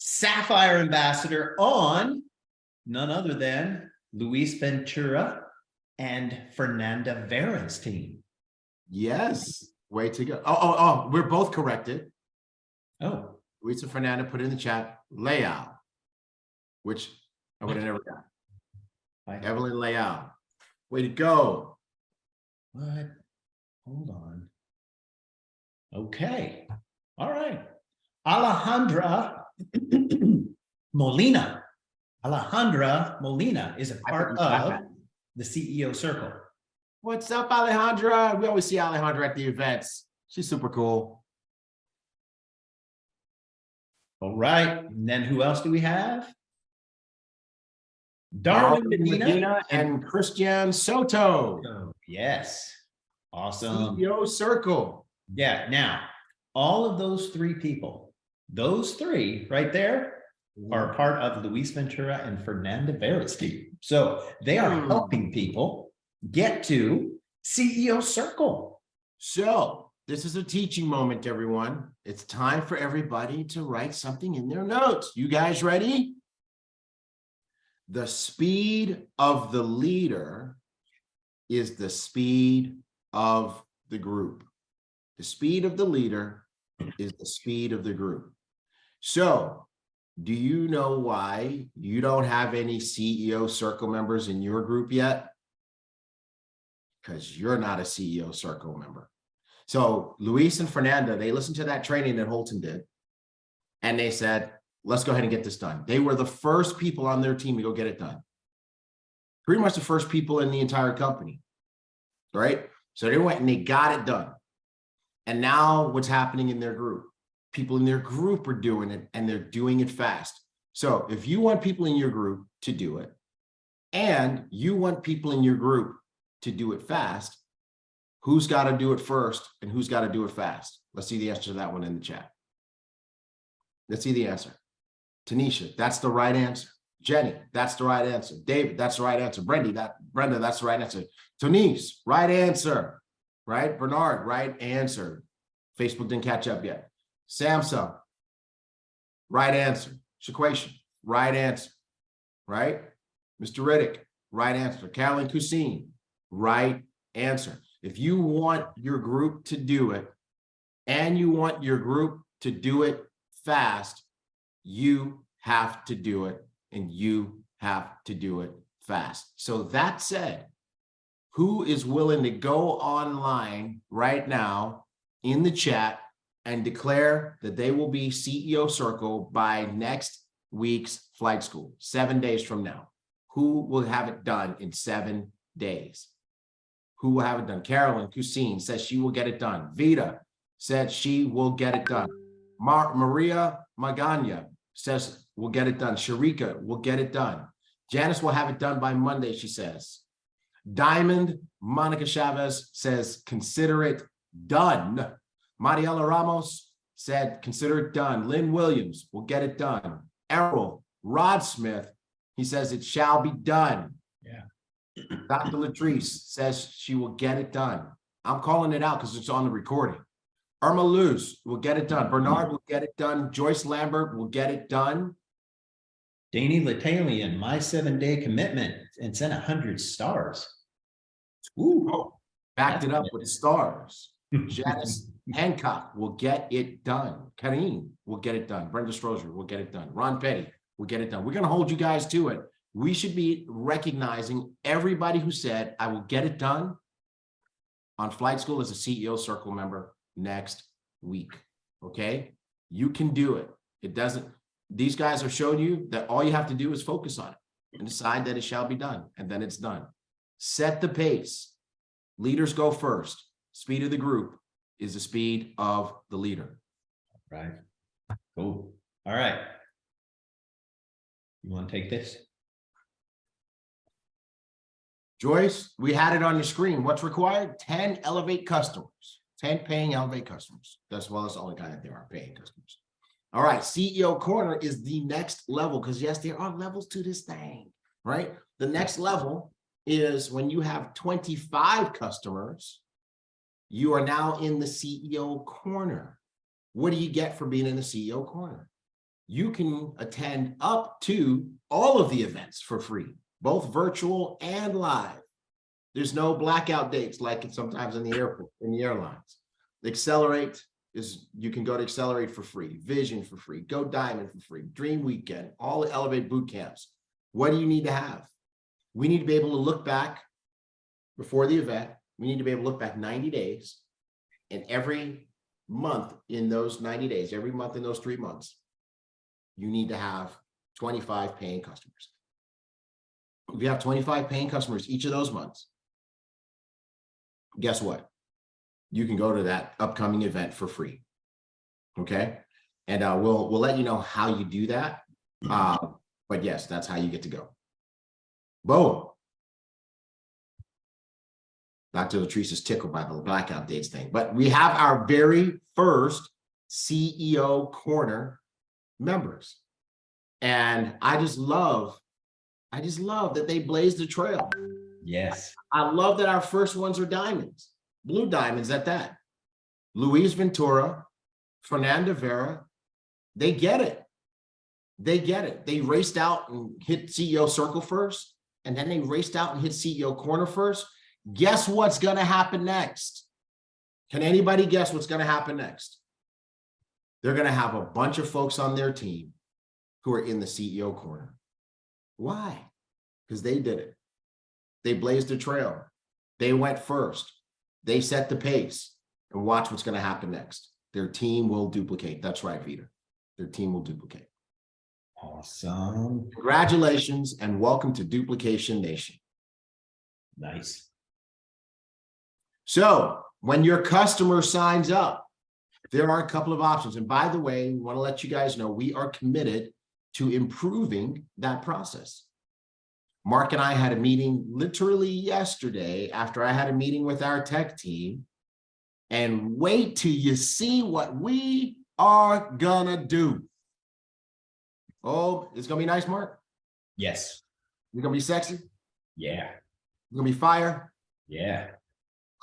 Sapphire Ambassador on none other than Luis Ventura and Fernanda Vera's team. Yes. Way to go. Oh, we're both corrected. Oh. Luis and Fernanda put it in the chat. Leal, which I would have never got. Evelyn Leal. Way to go. What? Hold on. Okay. All right. Alejandra Molina. Alejandra Molina is a part of the CEO Circle. What's up, Alejandra? We always see Alejandra at the events. She's super cool. All right. And then who else do we have? Darwin Medina and Christian Soto. Yes. Awesome. CEO Circle. Yeah. Now, all of those three people, those three right there are part of Luis Ventura and Fernanda Vera's team. So they are helping people get to CEO Circle. So this is a teaching moment, everyone. It's time for everybody to write something in their notes. You guys ready? The speed of the leader is the speed of the group. The speed of the leader is the speed of the group. So, do you know why you don't have any CEO Circle members in your group yet? Because you're not a CEO Circle member. So, Luis and Fernanda, they listened to that training that Holton did, and they said, let's go ahead and get this done. They were the first people on their team to go get it done. Pretty much the first people in the entire company, right? So they went and they got it done. And now what's happening in their group? People in their group are doing it, and they're doing it fast. So if you want people in your group to do it, and you want people in your group to do it fast, who's got to do it first and who's got to do it fast? Let's see the answer to that one in the chat. Let's see the answer. Tanisha, that's the right answer. Jenny, that's the right answer. David, that's the right answer. Brenda, that's the right answer. Tonise, right answer. Right? Bernard, right answer. Facebook didn't catch up yet. Samsung, right answer. Shaquation, right answer. Right? Mr. Riddick, right answer. Carolyn Cousin, right answer. If you want your group to do it, and you want your group to do it fast, you have to do it, and you have to do it fast. So that said, who is willing to go online right now in the chat and declare that they will be CEO Circle by next week's flight school, 7 days from now? Who will have it done in 7 days? Who will have it done? Carolyn Cousin says she will get it done. Vita said she will get it done. Maria Magana says we'll get it done. Sharika will get it done. Janice will have it done by Monday, she says. Diamond, Monica Chavez says, consider it done. Mariela Ramos said, consider it done. Lynn Williams will get it done. Errol, Rod Smith, he says it shall be done. Yeah. Dr. Latrice says she will get it done. I'm calling it out because it's on the recording. Irma Luz will get it done. Bernard will get it done. Joyce Lambert will get it done. Danny Latalian, my 7-day commitment, and sent 100 stars. Ooh, backed it up with stars. Janice Hancock will get it done. Karine will get it done. Brenda Strozier will get it done. Ron Petty will get it done. We're going to hold you guys to it. We should be recognizing everybody who said, I will get it done on Flight School as a CEO Circle member next week. Okay? You can do it. It doesn't, these guys are showing you that all you have to do is focus on it and decide that it shall be done, and then it's done. Set the pace. Leaders go first. Speed of the group is the speed of the leader. Right. Cool. All right. You want to take this? Joyce, we had it on your screen. What's required? 10 Elevate customers. 10 paying Elevate customers. That's well, that's the only kind that there are paying customers. All right. CEO Corner is the next level because yes, there are levels to this thing, right? The next level is when you have 25 customers, you are now in the CEO Corner. What do you get for being in the CEO Corner? You can attend up to all of the events for free, both virtual and live. There's no blackout dates like it's sometimes in the airport, in the airlines. Accelerate is, you can go to Accelerate for free, Vision for free, Go Diamond for free, Dream Weekend, all the Elevate boot camps. What do you need to have? We need to be able to look back before the event. We need to be able to look back 90 days, and every month in those 90 days, every month in those 3 months, you need to have 25 paying customers. If you have 25 paying customers each of those months, guess what? You can go to that upcoming event for free. Okay. And we'll let you know how you do that. But yes, that's how you get to go. Boom. Dr. Latrice is tickled by the blackout dates thing, but we have our very first CEO Corner members. And I just love that they blazed the trail. Yes. I love that our first ones are diamonds, blue diamonds at that. Luis Ventura, Fernanda Vera, they get it. They get it. They raced out and hit CEO Circle first, and then they raced out and hit CEO Corner first. Guess what's going to happen next? Can anybody guess what's going to happen next? They're going to have a bunch of folks on their team who are in the CEO Corner. Why? Because they did it. They blazed a trail. They went first. They set the pace. And watch what's going to happen next. Their team will duplicate. That's right, Vita. Their team will duplicate. Awesome. Congratulations and welcome to Duplication Nation. Nice. So when your customer signs up, there are a couple of options. And by the way, we want to let you guys know we are committed to improving that process. Mark and I had a meeting literally yesterday after I had a meeting with our tech team. And wait till you see what we are gonna do. Oh, it's gonna be nice, Mark? Yes. You're gonna be sexy? Yeah. You're gonna be fire? Yeah.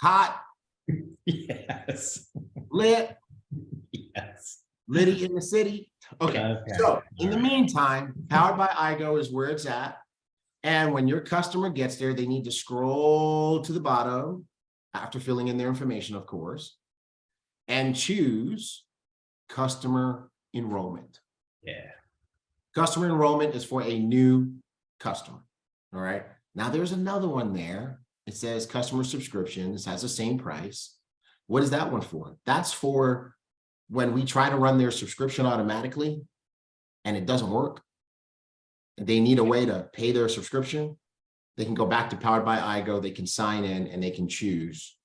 Hot? Yes. Lit? Yes. Litty in the city? Okay. So in the meantime, Powered by IGO is where it's at. And when your customer gets there, they need to scroll to the bottom after filling in their information, of course, and choose customer enrollment. Yeah. Customer enrollment is for a new customer. All right. Now there's another one there. It says customer subscriptions, has the same price. What is that one for? That's for when we try to run their subscription automatically and it doesn't work. They need a way to pay their subscription. They can go back to Powered by IGO. They can sign in and they can choose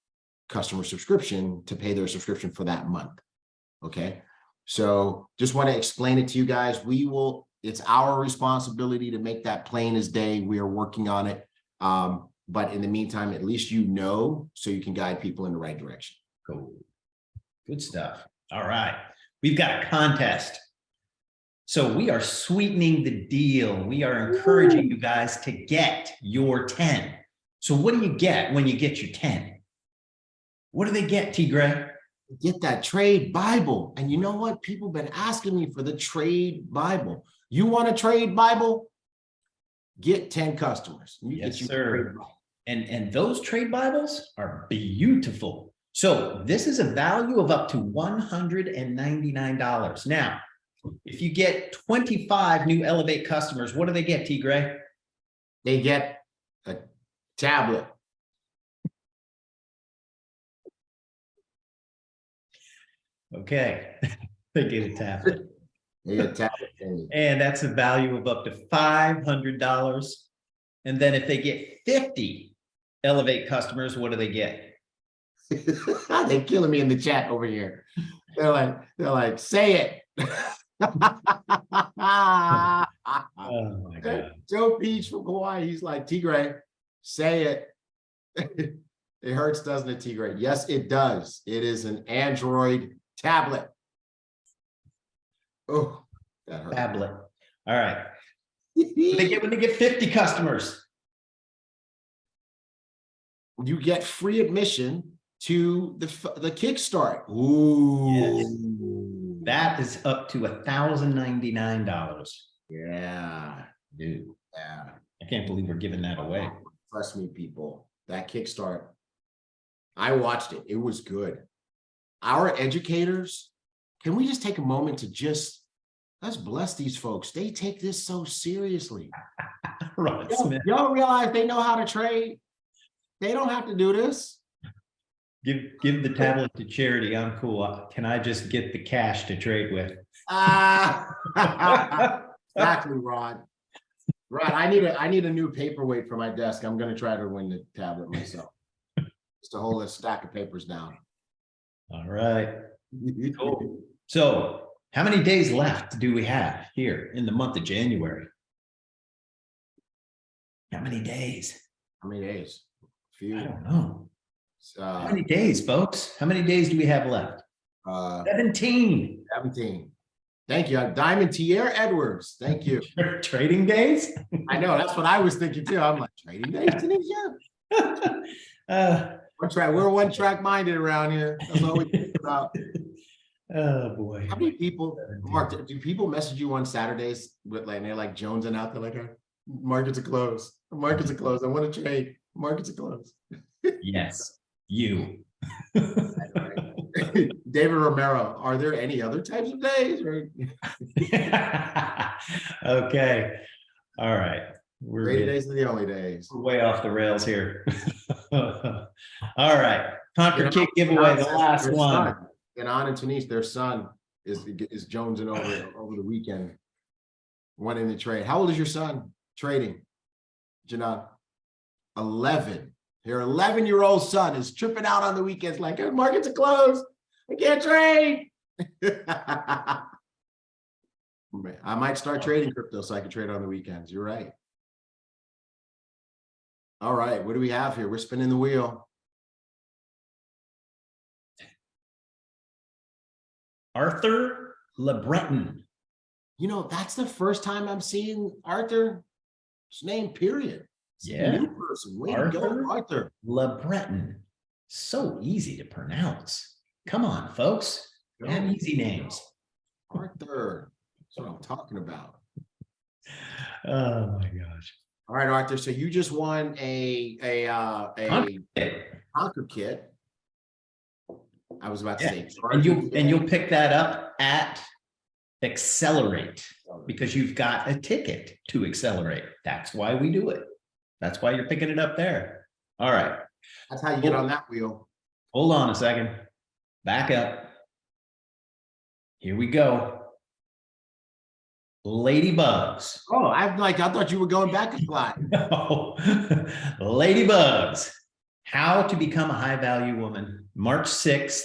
customer subscription to pay their subscription for that month. Okay. So just want to explain it to you guys. It's our responsibility to make that plain as day. We are working on it. But in the meantime, at least you know, so you can guide people in the right direction. Cool. Good stuff. All right. We've got a contest. So we are sweetening the deal. We are encouraging you guys to get your 10. So what do you get when you get your 10? What do they get, T. Gray? Get that trade Bible. And you know what? People have been asking me for the trade Bible. You want a trade Bible? Get 10 customers. You Yes, get you sir. a trade Bible. And those trade Bibles are beautiful. So this is a value of up to $199. Now, if you get 25 new Elevate customers, what do they get, T. Gray? They get a tablet. Okay, they get a tablet. They get a tablet. And that's a value of up to $500. And then if they get 50 Elevate customers, what do they get? They're killing me in the chat over here. They're like, say it. Oh my God. Joe Peach from Hawaii, he's like, T. Gray, say it. It hurts, doesn't it, T. Gray? Yes, it does. It is an Android tablet. Oh, that hurt. Tablet. All right. What do they get when they get 50 customers? You get free admission to the Kickstart. Ooh. Yes. That is up to $1,099. Yeah. Dude, Yeah. I can't believe we're giving that away. Trust me, people. That Kickstart, I watched it. It was good. Our educators, can we just take a moment to let's bless these folks. They take this so seriously. Right, Smith. Y'all realize they know how to trade? They don't have to do this. Give the tablet to charity. I'm cool. Can I just get the cash to trade with? Exactly, Rod. Rod, I need a new paperweight for my desk. I'm going to try to win the tablet myself. Just to hold a stack of papers down. All right. Cool. So how many days left do we have here in the month of January? How many days? How many days? A few. I don't know. How many days, folks? How many days do we have left? 17. 17. Thank you. Diamond Tierre Edwards. Thank you. Trading days? I know. That's what I was thinking too. I'm like, trading days, Tunisia? We're one track minded around here. That's all we think about. Oh boy. How many people, Mark, do people message you on Saturdays with like, they're like jonesing out? They're like, markets are closed. Markets are closed. I want to trade. Markets are closed. Yes, you. David Romero, are there any other types of days? Okay. All right. Rainy days are the only days. We're way off the rails here. All right. Conquer Kick giveaway, the last one. Ganon and Tunis, their son is jonesing over the weekend. Wanting to trade. How old is your son trading? Janan? 11. Your 11-year-old son is tripping out on the weekends like, markets are closed. I can't trade. I might start trading crypto so I can trade on the weekends. You're right. All right. What do we have here? We're spinning the wheel. Arthur LeBreton. You know, that's the first time I'm seeing Arthur's name, period. Yeah. New person. Way to go, Arthur. LeBreton. So easy to pronounce. Come on, folks. Have easy names. Arthur. That's what I'm talking about. Oh my gosh. All right, Arthur. So you just won a Conquer kit. I was about to say. And you'll pick that up at Accelerate because you've got a ticket to Accelerate. That's why we do it. That's why you're picking it up there. All right. That's how you get on that wheel. Hold on a second. Back up. Here we go. Ladybugs. Oh, I thought you were going back a slide. No. Ladybugs. How to become a high value woman. March 6th.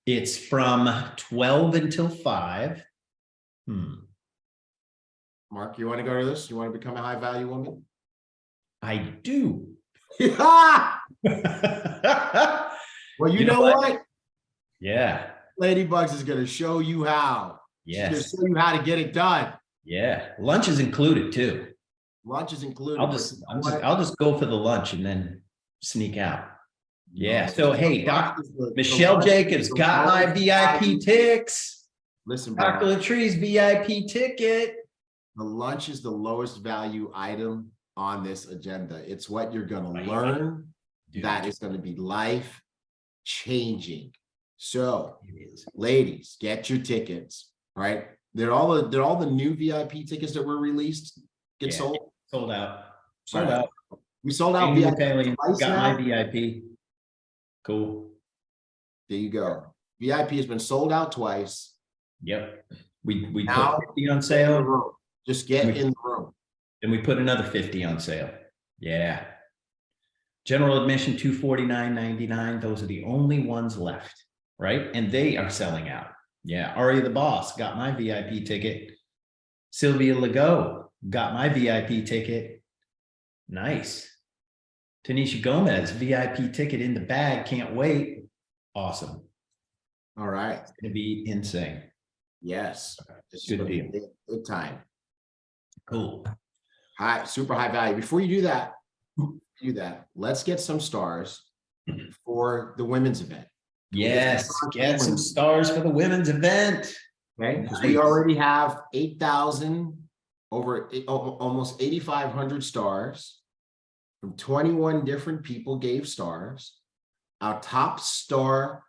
It's from 12 until 5. Mark, you want to go to this? You want to become a high value woman? I do. Yeah. Well, you know what? Yeah. Ladybugs is going to show you how. She's going to Yes. show you how to get it done. Yeah. Lunch is included too. Lunch is included. I'll just go for the lunch and then sneak out. Yeah. So hey, Michelle Jacobs got my VIP ticks. Listen, Dr. bro, Latree's VIP ticket. the lunch is the lowest value item on this agenda. It's what you're going to learn that is going to be life changing. So, ladies, get your tickets, right? They're all the new VIP tickets that were released get sold. Sold out. Sold out. We sold out VIP twice got now. my VIP. Cool. There you go. VIP has been sold out twice. Yep. We Now, put 50 on sale. Just get in the room. And we put another 50 on sale. Yeah. General admission $249.99. Those are the only ones left, right? And they are selling out. Yeah. Aria the Boss got my VIP ticket. Sylvia Legault got my VIP ticket. Nice. Tanisha Gomez, VIP ticket in the bag. Can't wait. Awesome. All right. It's going to be insane. Yes. This is Good gonna be deal. Good time. Cool. High, super high value. Before you do that, let's get some stars for the women's event. Yes. Get some stars for the women's event. Okay. Because we already have 8,000, almost 8,500 stars from 21 different people gave stars. Our top star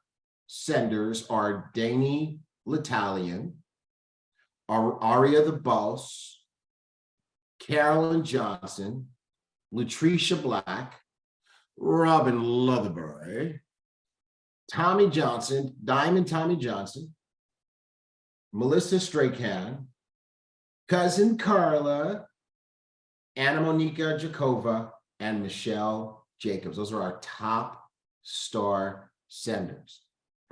senders are Dani L'Italian, Aria the Boss, Carolyn Johnson, Latricia Black, Robin Leatherbury, Tommy Johnson, Diamond Tommy Johnson, Melissa Stracan, Cousin Carla, Anna Monica Jakova, and Michelle Jacobs. Those are our top star senders.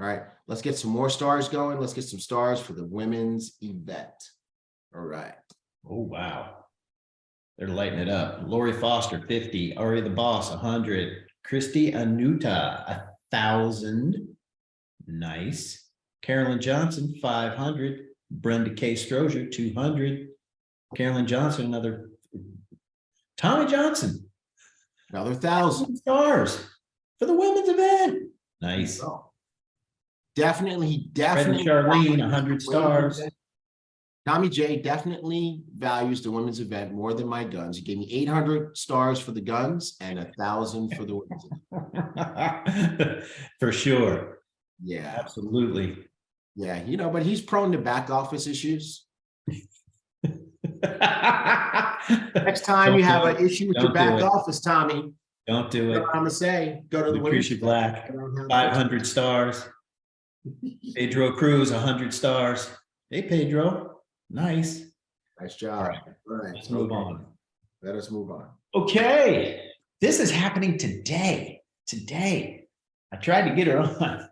All right, let's get some more stars going. Let's get some stars for the women's event. All right. Oh, wow. They're lighting it up. Lori Foster, 50. Aria the Boss, 100. Christy Anuta, 1,000. Nice. Carolyn Johnson, 500. Brenda K. Strozier, 200. Carolyn Johnson, another. Tommy Johnson, Another 1,000 stars for the women's event. Nice. Definitely. Charlene, 100 stars. Tommy J definitely values the women's event more than my guns. He gave me 800 stars for the guns and 1,000 for the women's event. For sure. Yeah, Absolutely. yeah. But he's prone to back office issues. Next time you have an issue with your back office, Tommy, don't do you it. know what I'm gonna say, go to the women's Latricia Black, 500 stars. Pedro Cruz, 100 stars. Hey, Pedro. Nice. Nice job. All right. Let's move on. Let us move on. Okay. This is happening today. I tried to get her on,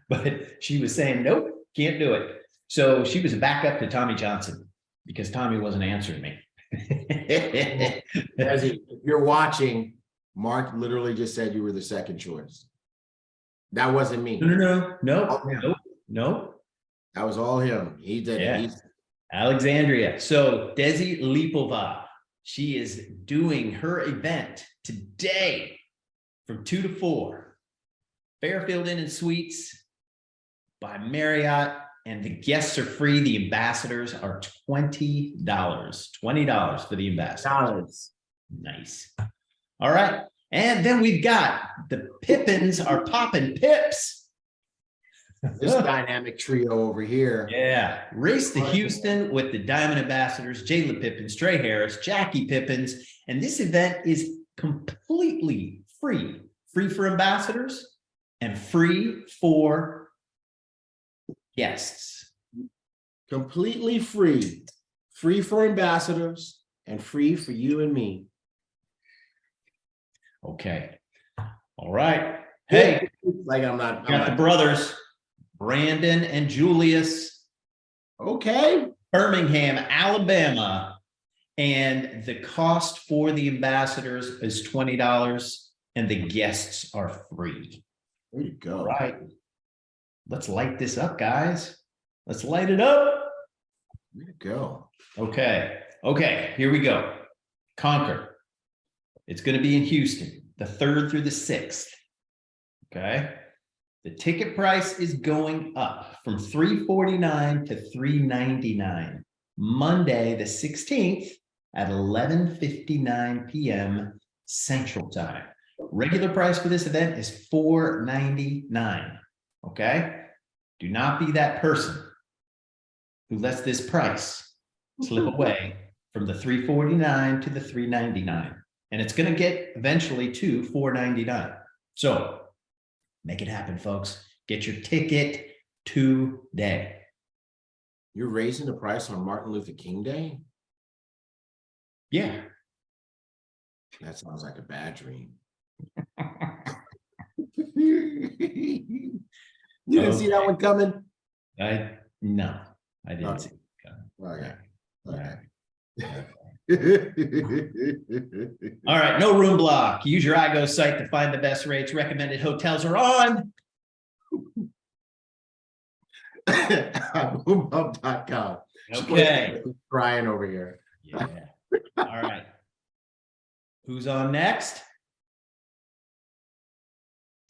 but she was saying, nope, can't do it. So she was a backup to Tommy Johnson because Tommy wasn't answering me. If you're watching, Mark literally just said you were the second choice. That wasn't me. No. That was all him. He did it. Alexandria. So Desi Lipova, she is doing her event today from 2 to 4. Fairfield Inn and Suites by Marriott, and the guests are free. The ambassadors are $20. $20 for the ambassadors. Nice. All right. And then we've got the Pippins are popping pips. This dynamic trio over here. Yeah. Race to Houston with the Diamond Ambassadors, Jayla Pippins, Trey Harris, Jackie Pippins. And this event is completely free. Free for ambassadors and free for guests. Completely free. Free for ambassadors and free for you and me. Okay. All right. Hey, like I'm not. got the brothers, Brandon and Julius. Okay. Birmingham, Alabama. And the cost for the ambassadors is $20. and the guests are free. There you go. All right. Let's light this up, guys. Let's light it up. There you go. Okay. Okay. Here we go. Conquer. It's going to be in Houston, the 3rd through the 6th. Okay. The ticket price is going up from $349 to $399. Monday, the 16th at 11:59 p.m. Central Time. Regular price for this event is $499. Okay. Do not be that person who lets this price slip away from the $349 to the $399. And it's going to get eventually to $499. So make it happen, folks. Get your ticket today. You're raising the price on Martin Luther King Day? Yeah. That sounds like a bad dream. You didn't see that one coming? No, I didn't Okay. see it coming. Okay. Yeah. Okay. All right, no room block. Use your iGo site to find the best rates. Recommended hotels are on. BÜMHub.com. Okay. Crying over here. Yeah. All right. Who's on next?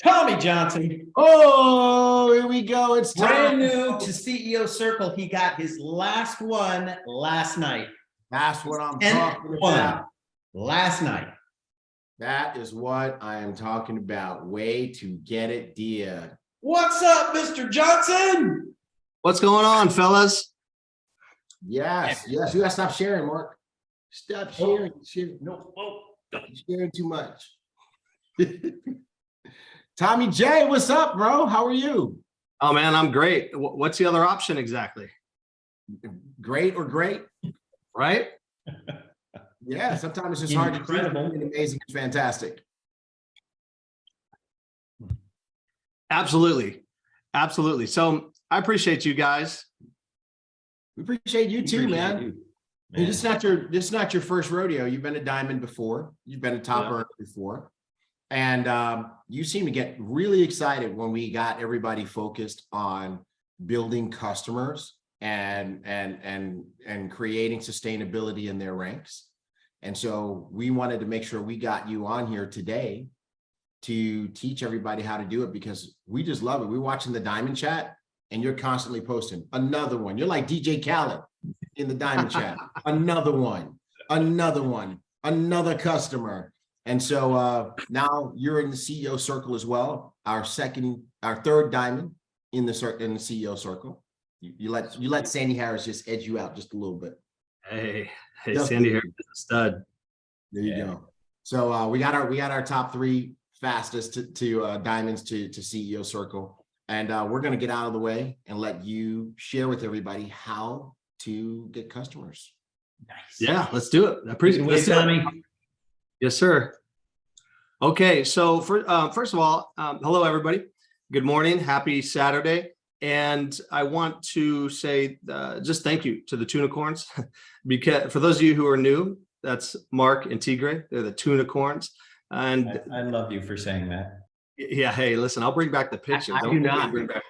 Tommy Johnson. Oh, here we go. It's Brand time. new to CEO Circle. He got his last one last night. That's what I'm And talking one about. last night. That is what I am talking about. Way to get it, dear. What's up, Mr. Johnson? What's going on, fellas? Yes, yes. You gotta stop sharing, Mark. Stop sharing. No. Oh. You're sharing too much. Tommy J, what's up, bro? How are you? Oh man, I'm great. What's the other option exactly? Great or great? Right? Yeah, sometimes it's just hard to Incredible. choose. Amazing and fantastic. Absolutely. Absolutely. So I appreciate you guys. We appreciate you too, Appreciate man. you, I mean, this is not your first rodeo. You've been a diamond before. You've been a top earner before. And you seem to get really excited when we got everybody focused on building customers and creating sustainability in their ranks. And so we wanted to make sure we got you on here today to teach everybody how to do it, because we just love it. We're watching the Diamond Chat and you're constantly posting another one. You're like DJ Khaled in the Diamond Chat. Another one, another customer. And so now you're in the CEO circle as well. Our third diamond in the CEO circle. You let Sandy Harris just edge you out just a little bit. Hey, Just Sandy here, stud. There you go. So we got our top 3 fastest to diamonds to CEO circle, and we're going to get out of the way and let you share with everybody how to get customers. Nice. Yeah, let's do it. I appreciate Wait, it. Tommy. Yes, sir. Okay, so first of all, hello everybody. Good morning. Happy Saturday. And I want to say just thank you to the Tunicorns, because for those of you who are new, that's Mark and Tigre. They're the Tunicorns. And I love you for saying that. yeah, hey, listen, I'll bring back the picture. I do not. bring back.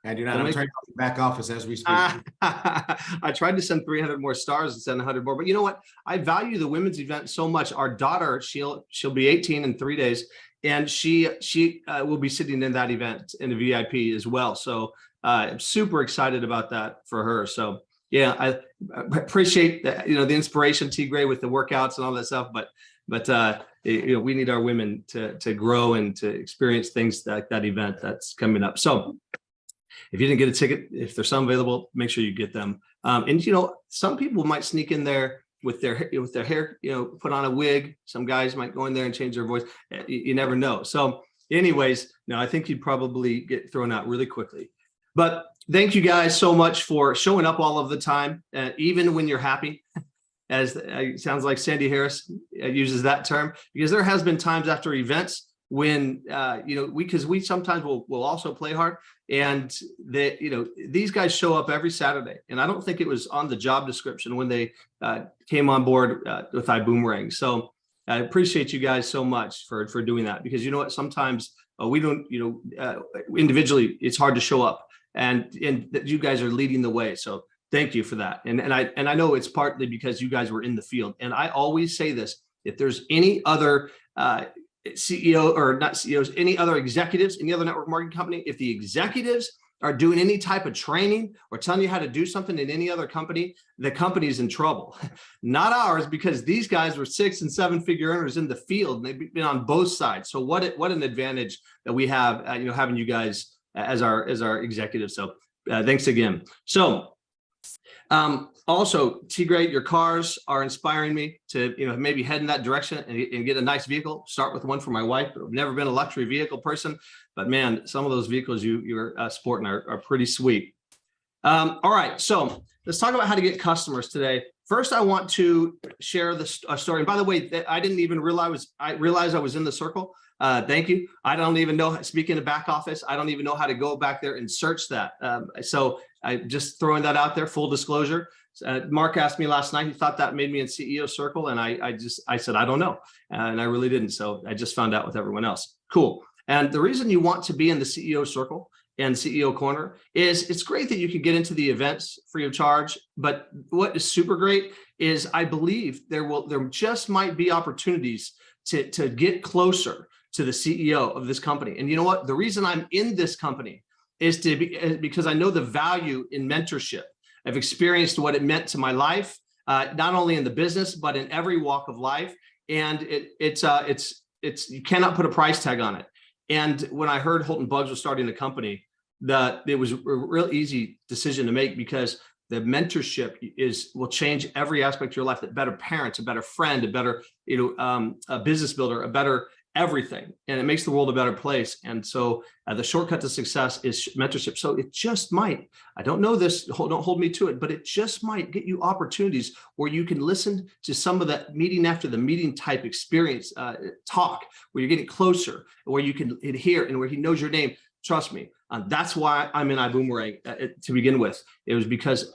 I do not. I'm trying to back office as we speak. I tried to send 300 more stars and send 100 more, but you know what? I value the women's event so much. Our daughter, she'll be 18 in 3 days, and she will be sitting in that event in the VIP as well. So I'm super excited about that for her. So yeah, I appreciate that, the inspiration, Tigre, with the workouts and all that stuff. But we need our women to grow and to experience things like that event that's coming up. So if you didn't get a ticket, if there's some available, make sure you get them. And some people might sneak in there with their hair, put on a wig. Some guys might go in there and change their voice. You never know. So anyways, no, I think you'd probably get thrown out really quickly. But thank you guys so much for showing up all of the time, even when you're happy. As it sounds like Sandy Harris uses that term, because there has been times after events when we sometimes will also play hard, and these guys show up every Saturday, and I don't think it was on the job description when they came on board with Ibüümerang. So I appreciate you guys so much for doing that, because you know what, sometimes we don't, individually, it's hard to show up, and that you guys are leading the way. So thank you for that. And I know it's partly because you guys were in the field. And I always say this: if there's any other CEO, or not CEOs, any other executives, any other network marketing company, if the executives are doing any type of training or telling you how to do something in any other company, the company's in trouble. Not ours, because these guys were 6- and 7-figure earners in the field, and they've been on both sides. So what an advantage that we have, having you guys as our executives. So thanks again. So also, Tigray, your cars are inspiring me to, maybe head in that direction and get a nice vehicle. Start with one for my wife. I've never been a luxury vehicle person, but man, some of those vehicles you're sporting are pretty sweet. All right, so let's talk about how to get customers today. First, I want to share this story. And by the way, I didn't even realize I was in the circle. Thank you. I don't even know, speaking of back office, I don't even know how to go back there and search that. So I just throwing that out there, full disclosure. Mark asked me last night, he thought that made me in CEO circle. And I said, I don't know. And I really didn't. So I just found out with everyone else. Cool. And the reason you want to be in the CEO circle and CEO corner is it's great that you can get into the events free of charge. But what is super great is I believe there just might be opportunities to get closer to the CEO of this company. And you know what? The reason I'm in this company is because I know the value in mentorship. I've experienced what it meant to my life, not only in the business, but in every walk of life. And it's you cannot put a price tag on it. And when I heard Holton Buggs was starting the company, it was a real easy decision to make, because the mentorship will change every aspect of your life. That better parents, a better friend, a better a business builder, a better everything, and it makes the world a better place. And so the shortcut to success is mentorship. So it just might, I don't know this, don't hold me to it, but it just might get you opportunities where you can listen to some of that meeting after the meeting type experience, talk, where you're getting closer, where you can hear, and where he knows your name. Trust me, that's why I'm in Ibüümerang to begin with. It was because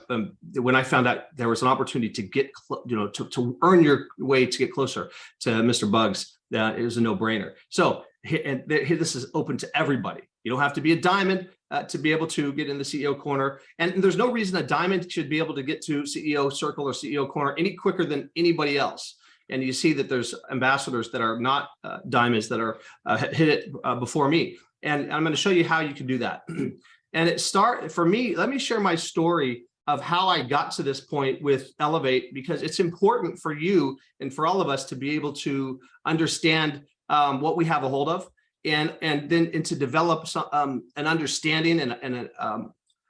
when I found out there was an opportunity to get, to earn your way to get closer to Mr. Buggs, it was a no-brainer. So, this is open to everybody. You don't have to be a diamond to be able to get in the CEO corner. And there's no reason a diamond should be able to get to CEO circle or CEO corner any quicker than anybody else. And you see that there's ambassadors that are not diamonds that are hit it before me. And I'm going to show you how you can do that. And for me, let me share my story of how I got to this point with Elevate, because it's important for you and for all of us to be able to understand what we have a hold of, and to develop an understanding and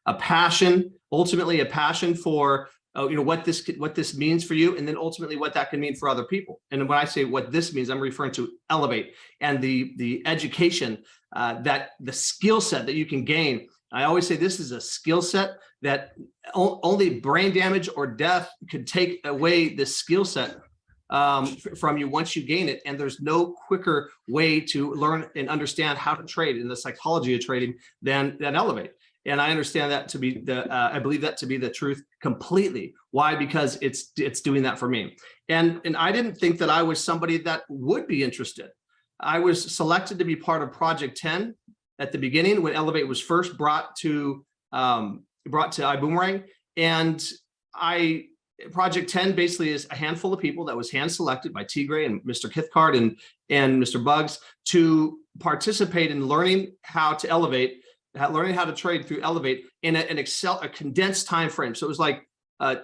a passion, ultimately a passion for what this means for you, and then ultimately what that can mean for other people. And when I say what this means, I'm referring to Elevate and the education, that the skill set that you can gain. I always say this is a skill set that only brain damage or death could take away the skill set from you once you gain it. And there's no quicker way to learn and understand how to trade in the psychology of trading than Elevate. And I understand that to be I believe that to be the truth completely. Why? Because it's doing that for me. And I didn't think that I was somebody that would be interested. I was selected to be part of Project 10 at the beginning when Elevate was first brought to Ibüümerang. And Project 10 basically is a handful of people that was hand selected by Tigray and Mr. Kithcart and Mr. Buggs to participate in learning how to elevate, learning how to trade through Elevate in a condensed time frame. So it was like a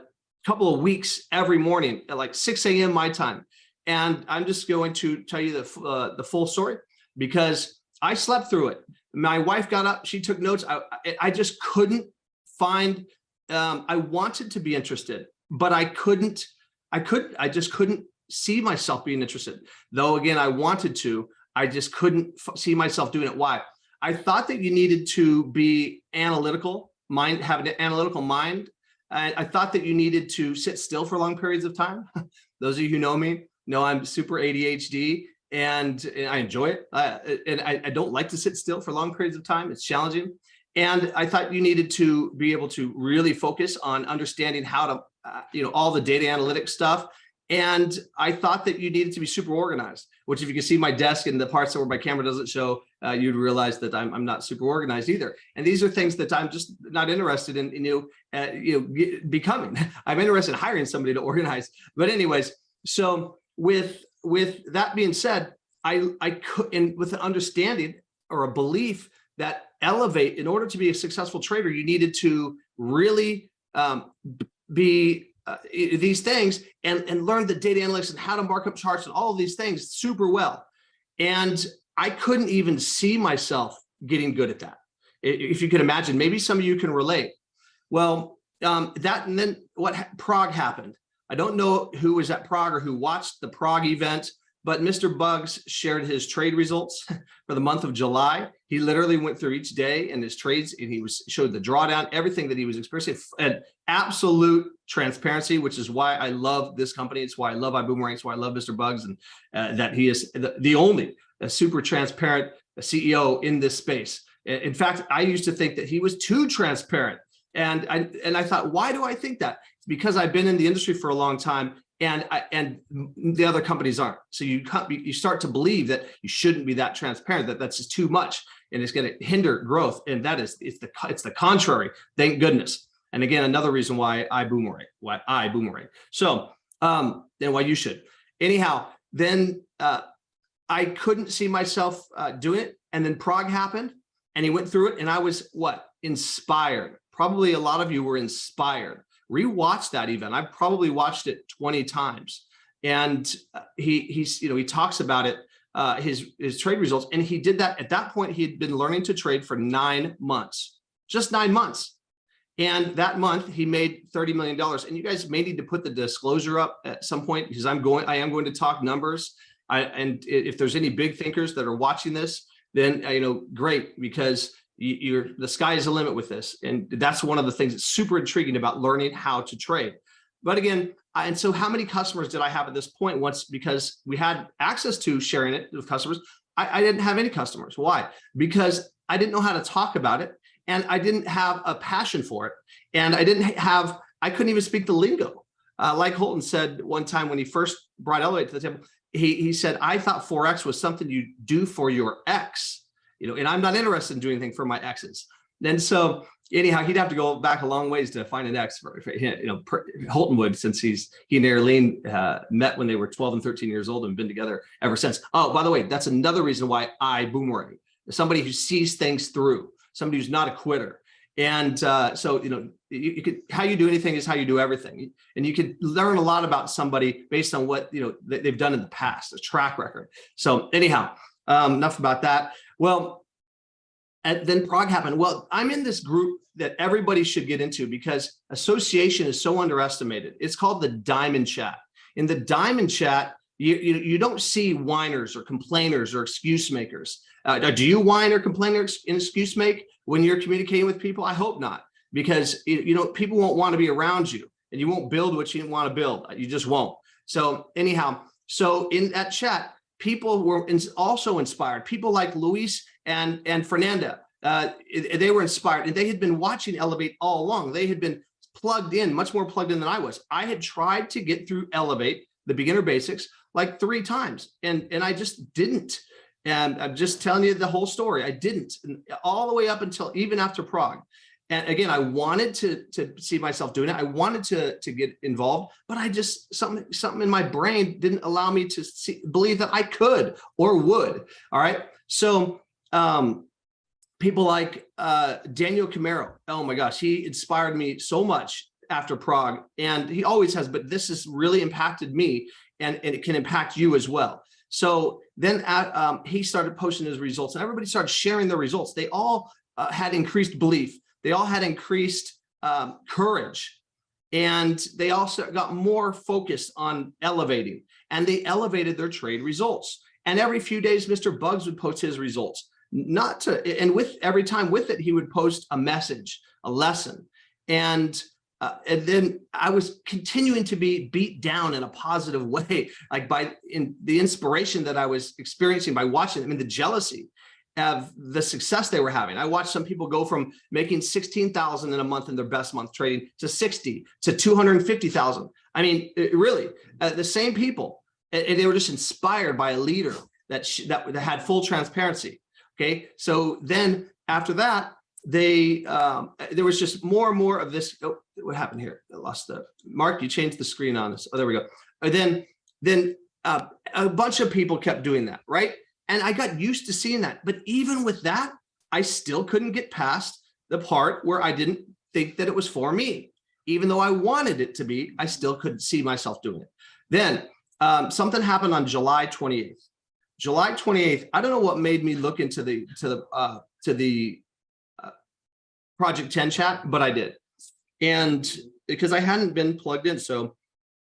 couple of weeks every morning at like 6 a.m. my time. And I'm just going to tell you the full story, because I slept through it. My wife got up, she took notes. I just couldn't find, I wanted to be interested, but I just couldn't see myself being interested. Though again, I wanted to, I just couldn't see myself doing it. Why? I thought that you needed to be analytical, have an analytical mind. I thought that you needed to sit still for long periods of time. Those of you who know me know I'm super ADHD, and I enjoy it. And I don't like to sit still for long periods of time. It's challenging. And I thought you needed to be able to really focus on understanding how to, all the data analytics stuff. And I thought that you needed to be super organized, which if you can see my desk and the parts where my camera doesn't show, you'd realize that I'm not super organized either. And these are things that I'm just not interested in becoming. I'm interested in hiring somebody to organize. But anyways, so with that being said, I could, and with an understanding or a belief that Elevate, in order to be a successful trader, you needed to really be these things and learn the data analytics and how to mark up charts and all of these things super well. And I couldn't even see myself getting good at that. If you can imagine, maybe some of you can relate. Well, that, and then Prague happened. I don't know who was at Prague or who watched the Prague event, but Mr. Bugs shared his trade results for the month of July. He literally went through each day and his trades, and he showed the drawdown, everything that he was experiencing, and absolute transparency, which is why I love this company. It's why I love Ibüümerang. It's why I love Mr. Bugs, and that he is the only super transparent CEO in this space. In fact, I used to think that he was too transparent. And I thought, why do I think that? It's because I've been in the industry for a long time, and the other companies aren't. So you start to believe that you shouldn't be that transparent, that that's just too much, and it's going to hinder growth. And that is, it's the contrary. Thank goodness. And again, another reason why I Ibüümerang. So then why you should. Anyhow, then I couldn't see myself doing it. And then Prague happened, and he went through it, and I was inspired. Probably a lot of you were inspired. Rewatch that event. I've probably watched it 20 times. And he talks about it, his trade results. And he did that. At that point, he had been learning to trade for 9 months, just 9 months. And that month he made $30 million. And you guys may need to put the disclosure up at some point, because I am going to talk numbers. And if there's any big thinkers that are watching this, then, great, because the sky is the limit with this. And that's one of the things that's super intriguing about learning how to trade. But again, and so how many customers did I have at this point? Once, because we had access to sharing it with customers, I didn't have any customers. Why? Because I didn't know how to talk about it, and I didn't have a passion for it. And I couldn't even speak the lingo. Like Holton said one time when he first brought Elevate to the table, he said, I thought Forex was something you do for your ex. And I'm not interested in doing anything for my exes. And so anyhow, he'd have to go back a long ways to find an ex for him, Holton would, since he and Arlene met when they were 12 and 13 years old and been together ever since. Oh, by the way, that's another reason why Ibüümerang, somebody who sees things through, somebody who's not a quitter. And so, you could, how you do anything is how you do everything. And you can learn a lot about somebody based on what, they've done in the past, a track record. So anyhow, enough about that. Well, and then Prague happened. Well, I'm in this group that everybody should get into, because association is so underestimated. It's called the Diamond Chat. In the Diamond Chat, you don't see whiners or complainers or excuse makers. Do you whine or complain or excuse make when you're communicating with people? I hope not, because people won't want to be around you, and you won't build what you want to build. You just won't. So anyhow, so in that chat, people were also inspired. People like Luis and Fernanda, they were inspired, and they had been watching Elevate all along. They had been plugged in, much more plugged in than I was. I had tried to get through Elevate, the beginner basics, like 3 times, and I just didn't. And I'm just telling you the whole story. I didn't, all the way up until even after Prague. And again, I wanted to see myself doing it. I wanted to get involved, but I just, something in my brain didn't allow me to believe that I could or would. All right. So people like Daniel Camaro, oh my gosh, he inspired me so much after Prague, and he always has, but this has really impacted me, and it can impact you as well. So then he started posting his results, and everybody started sharing their results. They all had increased belief. They all had increased courage, and they also got more focused on elevating, and they elevated their trade results. And every few days, Mr. Bugs would post his results, and with every time with it, he would post a message, a lesson. And then I was continuing to be beat down in a positive way, like in the inspiration that I was experiencing by watching them, and the jealousy. of the success they were having. I watched some people go from making 16,000 in a month in their best month trading to 60 to 250,000. I mean, really, the same people, and they were just inspired by a leader that had full transparency. Okay, so then after that, there was just more and more of this. Oh, what happened here? I lost the Mark. You changed the screen on us. Oh, there we go. And then a bunch of people kept doing that, right? And I got used to seeing that. But even with that, I still couldn't get past the part where I didn't think that it was for me. Even though I wanted it to be, I still couldn't see myself doing it. Then something happened on July 28th. July 28th, I don't know what made me look into the Project 10 chat, but I did. And because I hadn't been plugged in, so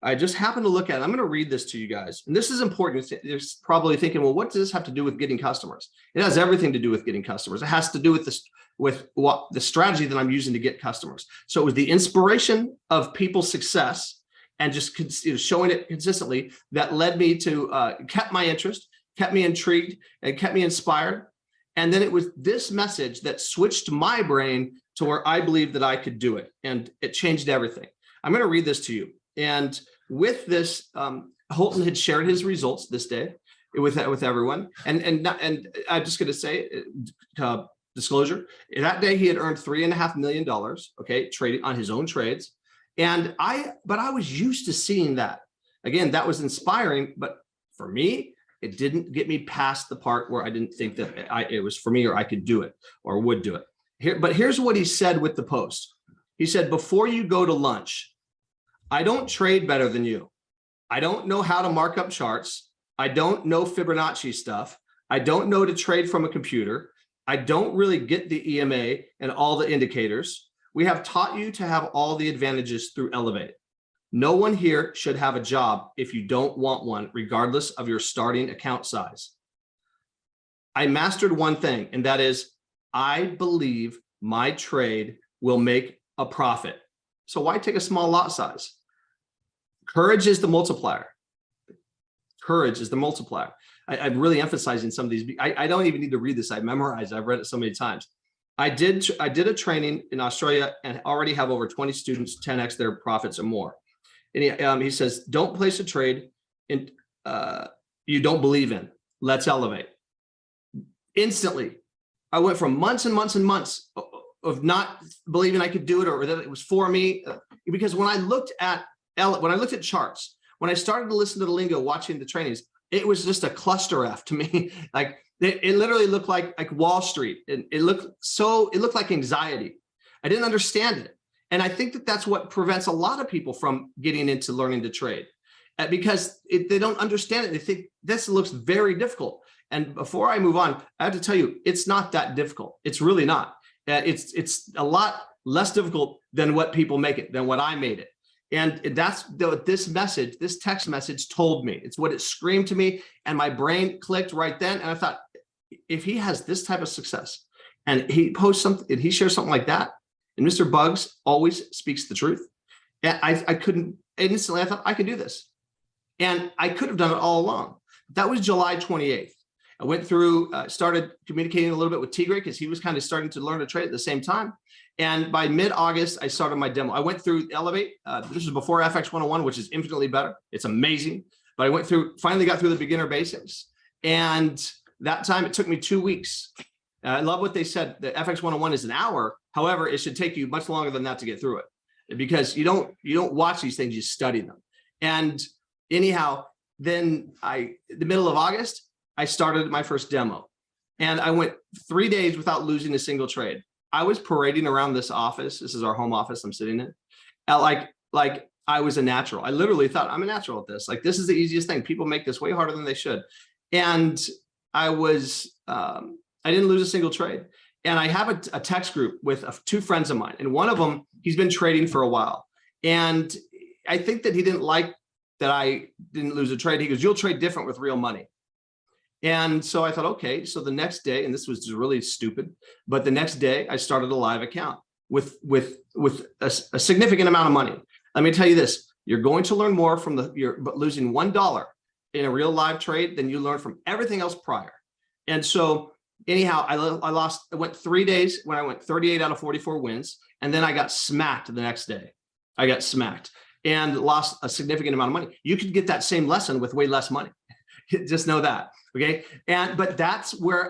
I just happened to look at it. I'm going to read this to you guys. And this is important. You're probably thinking, well, what does this have to do with getting customers? It has everything to do with getting customers. It has to do with this, with what the strategy that I'm using to get customers. So it was the inspiration of people's success and just showing it consistently that led me to kept my interest, kept me intrigued, and kept me inspired. And then it was this message that switched my brain to where I believed that I could do it. And it changed everything. I'm going to read this to you. And with this, Holton had shared his results this day with everyone. And I'm just going to say, disclosure, that day he had earned $3.5 million, okay, trading on his own trades. But I was used to seeing that. Again, that was inspiring, but for me, it didn't get me past the part where I didn't think that it was for me or I could do it or would do it. But here's what he said with the post. He said, before you go to lunch, I don't trade better than you. I don't know how to mark up charts. I don't know Fibonacci stuff. I don't know to trade from a computer. I don't really get the EMA and all the indicators. We have taught you to have all the advantages through Elevate. No one here should have a job if you don't want one, regardless of your starting account size. I mastered one thing, and that is I believe my trade will make a profit. So why take a small lot size? Courage is the multiplier. Courage is the multiplier. I'm really emphasizing some of these. I don't even need to read this. I memorized. I've read it so many times. I did a training in Australia and already have over 20 students 10x their profits or more. And he says, don't place a trade in you don't believe in. Let's elevate. Instantly, I went from months and months and months of not believing I could do it or that it was for me. Because when I looked at charts, when I started to listen to the lingo, watching the trainings, it was just a cluster F to me. Like it literally looked like Wall Street. It looked like anxiety. I didn't understand it. And I think that that's what prevents a lot of people from getting into learning to trade because they don't understand it. They think this looks very difficult. And before I move on, I have to tell you, it's not that difficult. It's really not. It's a lot less difficult than what people make it, than what I made it. And that's this message, this text message told me. It's what it screamed to me. And my brain clicked right then. And I thought, if he has this type of success and he posts something and he shares something like that, and Mr. Bugs always speaks the truth. And I couldn't, instantly I thought I could do this. And I could have done it all along. That was July 28th. I went through, started communicating a little bit with Tigray because he was kind of starting to learn to trade at the same time. And by mid-August, I started my demo. I went through Elevate. This was before FX 101, which is infinitely better. It's amazing. But I went through, finally got through the beginner basics. And that time it took me 2 weeks. I love what they said. The FX 101 is an hour. However, it should take you much longer than that to get through it because you don't watch these things, you study them. And anyhow, then the middle of August, I started my first demo and I went 3 days without losing a single trade. I was parading around this office. This is our home office I'm sitting in. Like I was a natural. I literally thought I'm a natural at this. Like, this is the easiest thing. People make this way harder than they should. And I didn't lose a single trade. And I have a text group with 2 friends of mine. And one of them, he's been trading for a while. And I think that he didn't like that I didn't lose a trade. He goes, you'll trade different with real money. And so I thought, okay, so the next day, and this was just really stupid, but the next day I started a live account with a significant amount of money. Let me tell you this, you're going to learn more from but losing $1 in a real live trade than you learn from everything else prior. And so anyhow, I went 3 days when I went 38 out of 44 wins. And then I got smacked the next day. I got smacked and lost a significant amount of money. You could get that same lesson with way less money. Just know that. Okay. But that's where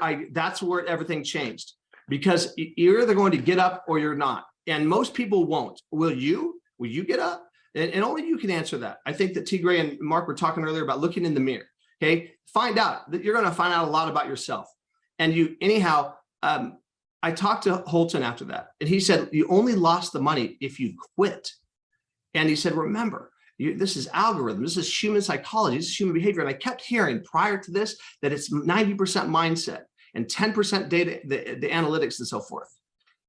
everything changed, because you're either going to get up or you're not. And most people won't. Will you get up? And only you can answer that. I think that T. Gray and Mark were talking earlier about looking in the mirror. Okay. Find out that you're going to find out a lot about yourself. And I talked to Holton after that, and he said, you only lost the money if you quit. And he said, remember, this is algorithm. This is human psychology. This is human behavior. And I kept hearing prior to this that it's 90% mindset and 10% data, the analytics and so forth.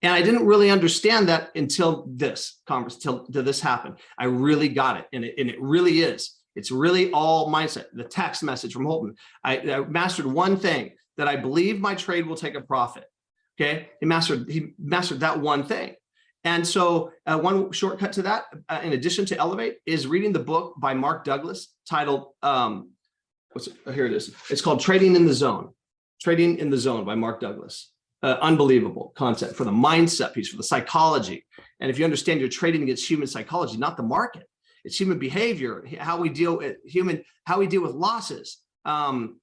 And I didn't really understand that until this conversation, till this happened. I really got it. And it really is. It's really all mindset. The text message from Holton. I mastered one thing, that I believe my trade will take a profit. Okay. He mastered that one thing. And so one shortcut to that, in addition to Elevate, is reading the book by Mark Douglas titled, here it is. It's called Trading in the Zone. Trading in the Zone by Mark Douglas. Unbelievable concept for the mindset piece, for the psychology. And if you understand you're trading against human psychology, not the market, it's human behavior, how we deal with losses,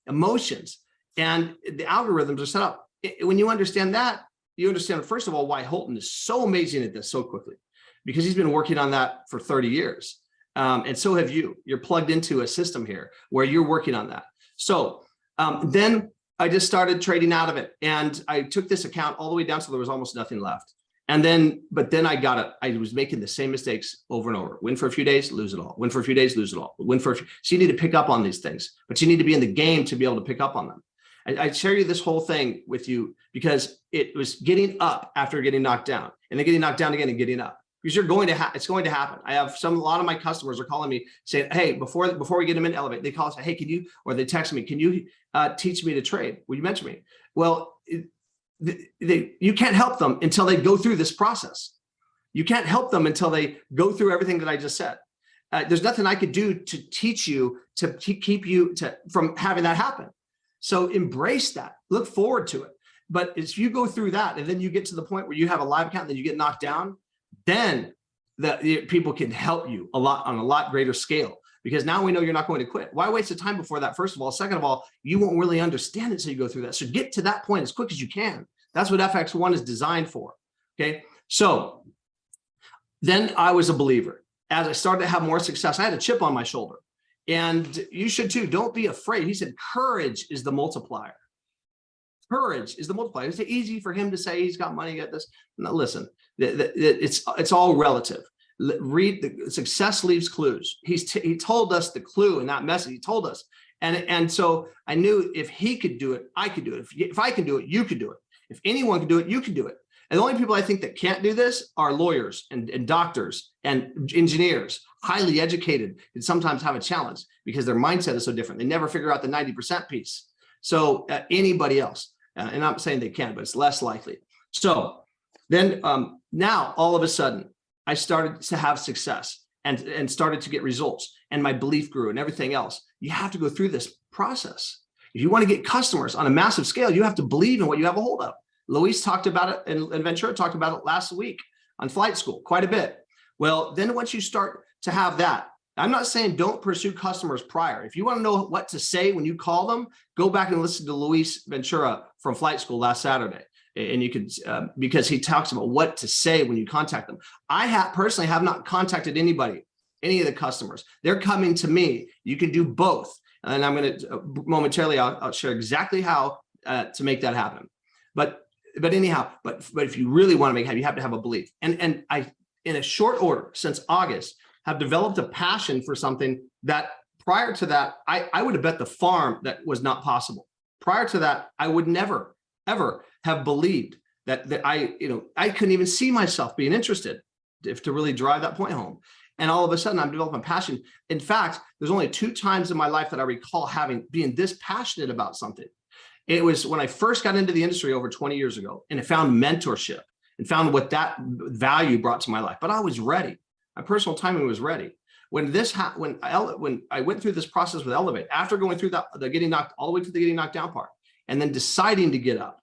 emotions, and the algorithms are set up. When you understand that, you understand, first of all, why Holton is so amazing at this so quickly, because he's been working on that for 30 years. And so have you. You're plugged into a system here where you're working on that. So then I just started trading out of it. And I took this account all the way down so there was almost nothing left. But then I got it. I was making the same mistakes over and over. Win for a few days, lose it all. Win for a few days, lose it all. So you need to pick up on these things, but you need to be in the game to be able to pick up on them. I share you this whole thing with you because it was getting up after getting knocked down, and then getting knocked down again and getting up, because it's going to happen. I have a lot of my customers are calling me saying, hey, before we get them in Elevate, they call us, hey, or they text me, can you teach me to trade? Will you mentor me? Well, you can't help them until they go through this process. You can't help them until they go through everything that I just said. There's nothing I could do to teach you, to keep you from having that happen. So embrace that, look forward to it. But if you go through that and then you get to the point where you have a live account and then you get knocked down, then the people can help you on a lot greater scale, because now we know you're not going to quit. Why waste the time before that? First of all, second of all, you won't really understand it until you go through that. So get to that point as quick as you can. That's what FX1 is designed for. Okay. So then I was a believer. As I started to have more success, I had a chip on my shoulder. And you should too. Don't be afraid. He said, courage is the multiplier. Courage is the multiplier. It's easy for him to say he's got money, get this. No, listen, it's all relative. Read the success leaves clues. He told us the clue in that message. He told us. And so I knew if he could do it, I could do it. If I can do it, you could do it. If anyone can do it, you can do it. And the only people I think that can't do this are lawyers and doctors and engineers, highly educated, and sometimes have a challenge because their mindset is so different. They never figure out the 90% piece. So anybody else, and I'm saying they can, but it's less likely. So then now all of a sudden, I started to have success and started to get results, and my belief grew and everything else. You have to go through this process. If you want to get customers on a massive scale, you have to believe in what you have a hold of. Luis talked about it, and Ventura talked about it last week on Flight School quite a bit. Well, then once you start to have that, I'm not saying don't pursue customers prior. If you want to know what to say when you call them, go back and listen to Luis Ventura from Flight School last Saturday. And you could, because he talks about what to say when you contact them. I personally have not contacted anybody, any of the customers. They're coming to me. You can do both. And I'm going to momentarily, I'll share exactly how to make that happen. But anyhow, but if you really want to make it happen, you have to have a belief. And I, in a short order, since August, have developed a passion for something that prior to that, I would have bet the farm that was not possible. Prior to that, I would never, ever have believed that I couldn't even see myself being interested to really drive that point home. And all of a sudden I'm developing passion. In fact, there's only 2 times in my life that I recall being this passionate about something. It was when I first got into the industry over 20 years ago, and I found mentorship and found what that value brought to my life. But I was ready. My personal timing was ready. When I went through this process with Elevate, after going through the getting knocked all the way to the getting knocked down part, and then deciding to get up,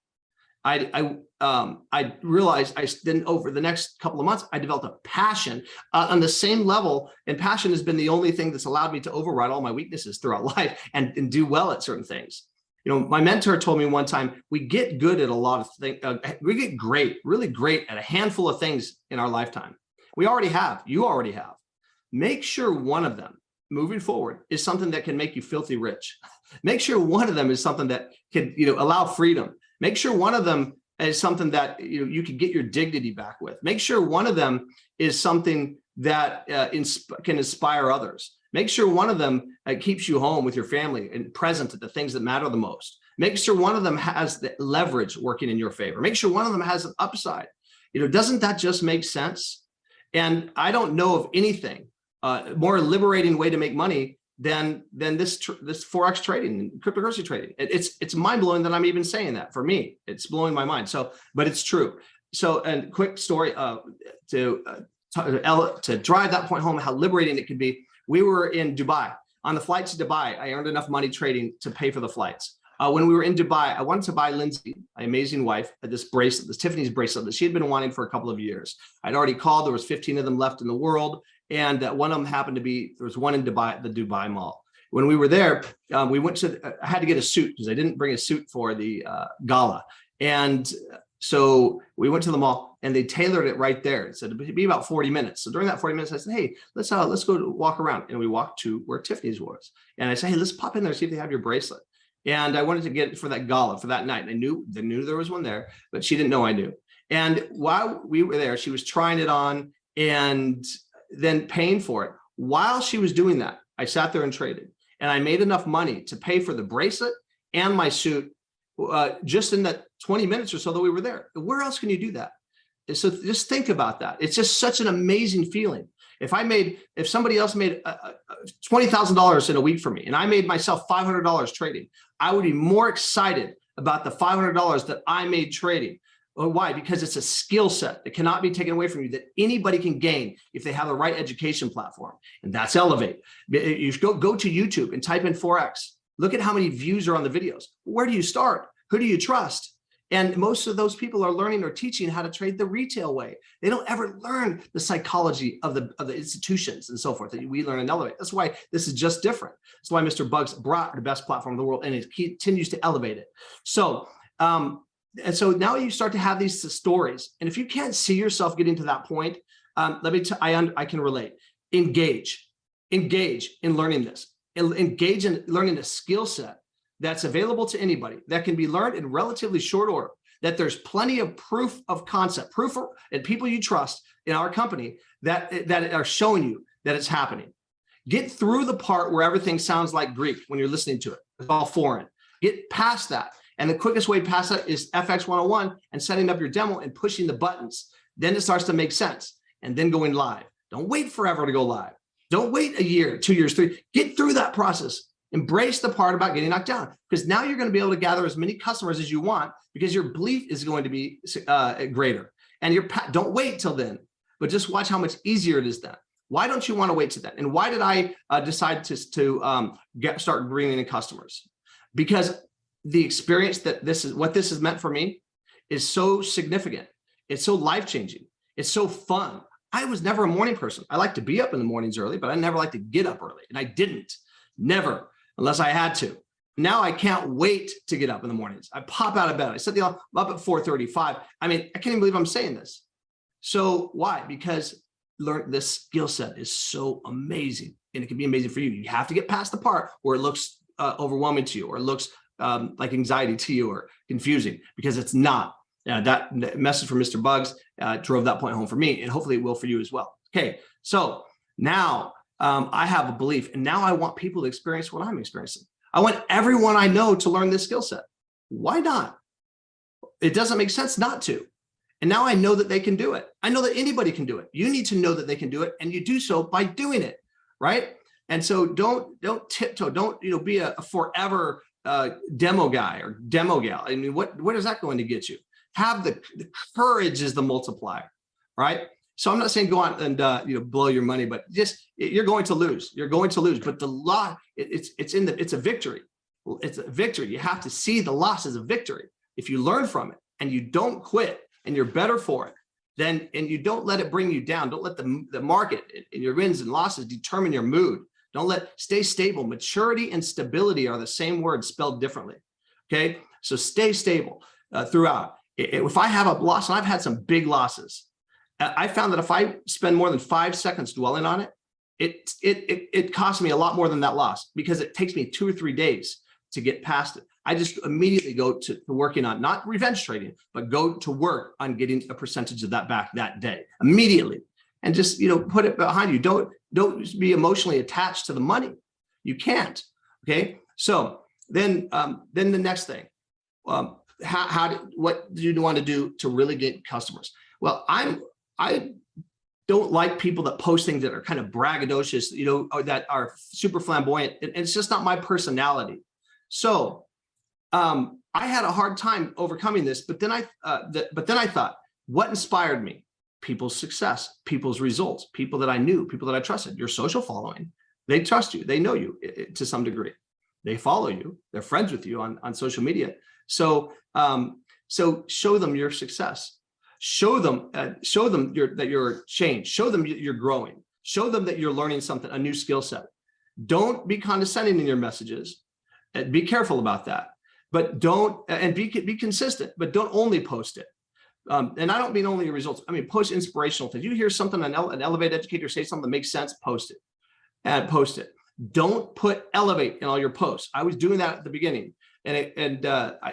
I realized then over the next couple of months, I developed a passion on the same level. And passion has been the only thing that's allowed me to override all my weaknesses throughout life and do well at certain things. You know, my mentor told me one time, we get good at a lot of things. We get great, really great at a handful of things in our lifetime. We already have, you already have. Make sure one of them moving forward is something that can make you filthy rich. Make sure one of them is something that can, allow freedom. Make sure one of them is something that you can get your dignity back with. Make sure one of them is something that can inspire others. Make sure one of them keeps you home with your family and present at the things that matter the most. Make sure one of them has the leverage working in your favor. Make sure one of them has an upside. Doesn't that just make sense? And I don't know of anything more liberating way to make money than this Forex trading and cryptocurrency trading. It's mind blowing that I'm even saying that. For me, it's blowing my mind. So, but it's true. So, and quick story to drive that point home, how liberating it could be. We were in Dubai. On the flight to Dubai, I earned enough money trading to pay for the flights. When we were in Dubai, I wanted to buy Lindsay, my amazing wife, this bracelet, this Tiffany's bracelet that she had been wanting for a couple of years. I'd already called. There was 15 of them left in the world. And one of them happened to be, there was one in Dubai, the Dubai Mall. When we were there, we went to, I had to get a suit because I didn't bring a suit for the gala. And so we went to the mall and they tailored it right there. It said it'd be about 40 minutes. So during that 40 minutes, I said, hey, let's go walk around. And we walked to where Tiffany's was. And I said, hey, let's pop in there, see if they have your bracelet. And I wanted to get it for that gala for that night. And they knew there was one there, but she didn't know I knew. And while we were there, she was trying it on and then paying for it. While she was doing that, I sat there and traded. And I made enough money to pay for the bracelet and my suit just in that 20 minutes or so that we were there. Where else can you do that? And so just think about that. It's just such an amazing feeling. If somebody else made $20,000 in a week for me, and I made myself $500 trading, I would be more excited about the $500 that I made trading. Why? Because it's a skill set that cannot be taken away from you, that anybody can gain if they have the right education platform. And that's Elevate. You go to YouTube and type in Forex. Look at how many views are on the videos. Where do you start? Who do you trust? And most of those people are learning or teaching how to trade the retail way. They don't ever learn the psychology of the institutions and so forth that we learn in Elevate. That's why this is just different. That's why Mr. Bugs brought the best platform in the world and it continues to elevate it. So, and so now you start to have these stories. And if you can't see yourself getting to that point, I can relate. Engage in learning this. Engage in learning a skill set that's available to anybody, that can be learned in relatively short order, that there's plenty of proof of concept, and people you trust in our company that are showing you that it's happening. Get through the part where everything sounds like Greek when you're listening to it. It's all foreign. Get past that. And the quickest way past that is FX 101 and setting up your demo and pushing the buttons. Then it starts to make sense. And then going live. Don't wait forever to go live. Don't wait a year, 2 years, 3. Get through that process. Embrace the part about getting knocked down, because now you're going to be able to gather as many customers as you want because your belief is going to be greater. And don't wait till then, but just watch how much easier it is then. Why don't you want to wait to then? And why did I decide to start bringing in customers? Because the experience that this has meant for me is so significant. It's so life-changing. It's so fun. I was never a morning person. I like to be up in the mornings early, but I never like to get up early. And I didn't, never, unless I had to. Now I can't wait to get up in the mornings. I pop out of bed. I set the alarm up at 4:35. I mean, I can't even believe I'm saying this. So why? Because this skill set is so amazing, and it can be amazing for you. You have to get past the part where it looks overwhelming to you, or it looks like anxiety to you, or confusing, because it's not. That message from Mr. Bugs drove that point home for me, and hopefully it will for you as well. Okay, so now I have a belief, and now I want people to experience what I'm experiencing. I want everyone I know to learn this skill set. Why not? It doesn't make sense not to. And now I know that they can do it. I know that anybody can do it. You need to know that they can do it, and you do so by doing it, right? And so don't tiptoe. Don't be a forever demo guy or demo gal. I mean, what is that going to get you? Have the courage is the multiplier, right? So I'm not saying go out and blow your money, but just you're going to lose. You're going to lose. But the loss, it's a victory. It's a victory. You have to see the loss as a victory. If you learn from it, and you don't quit and you're better for it, then, and you don't let it bring you down. Don't let the market and your wins and losses determine your mood. Stay stable. Maturity and stability are the same word spelled differently. Okay. So stay stable throughout. If I have a loss, and I've had some big losses, I found that if I spend more than 5 seconds dwelling on it, it costs me a lot more than that loss, because it takes me 2 or 3 days to get past it. I just immediately go to working on not revenge trading, but go to work on getting a percentage of that back that day immediately, and just, put it behind you. Don't be emotionally attached to the money. You can't. Okay. So then the next thing, what do you want to do to really get customers? Well, I don't like people that post things that are kind of braggadocious, or that are super flamboyant, and it's just not my personality. So I had a hard time overcoming this, but then I thought, what inspired me? People's success, people's results, people that I knew, people that I trusted. Your social following, they trust you, they know you to some degree, they follow you, they're friends with you on social media. So show them your success. Show them that you're changed. Show them you're growing. Show them that you're learning something, a new skill set. Don't be condescending in your messages. And be careful about that. But be consistent. But don't only post it. And I don't mean only your results. I mean, post inspirational things. You hear something, an elevated educator say something that makes sense, post it. And post it. Don't put elevate in all your posts. I was doing that at the beginning, and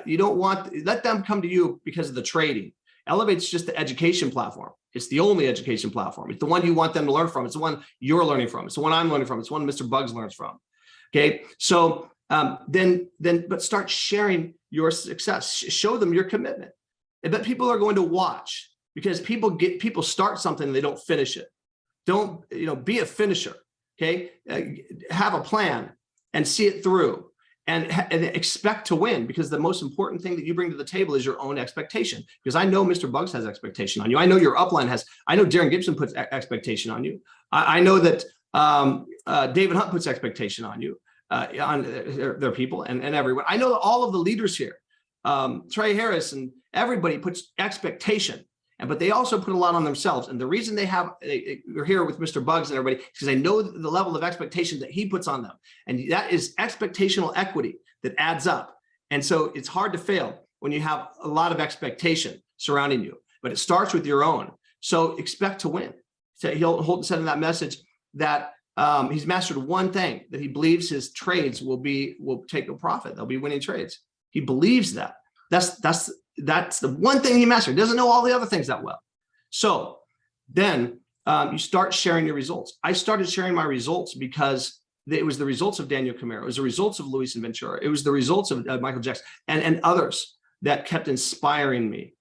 you don't let them come to you because of the trading. Elevate's just the education platform. It's the only education platform. It's the one you want them to learn from. It's the one you're learning from. It's the one I'm learning from. It's the one Mr. Bugs learns from. Okay. So but start sharing your success. Show them your commitment. I bet people are going to watch, because people start something and they don't finish it. Don't, be a finisher. Okay. Have a plan and see it through. And expect to win, because the most important thing that you bring to the table is your own expectation. Because I know Mr. Bugs has expectation on you. I know your upline has. I know Darren Gibson puts expectation on you. I know that David Hunt puts expectation on you, on their people and everyone. I know that all of the leaders here, Trey Harris and everybody puts expectation. But they also put a lot on themselves. And the reason we're here with Mr. Bugs and everybody, because they know the level of expectation that he puts on them. And that is expectational equity that adds up. And so it's hard to fail when you have a lot of expectation surrounding you, but it starts with your own. So expect to win. So Holton said in that message that he's mastered one thing, that he believes his trades will take a profit. They'll be winning trades. He believes that. That's the one thing he mastered. He doesn't know all the other things that well. So then you start sharing your results. I started sharing my results because it was the results of Daniel Camaro. It was the results of Luis and Ventura. It was the results of Michael Jackson and others that kept inspiring me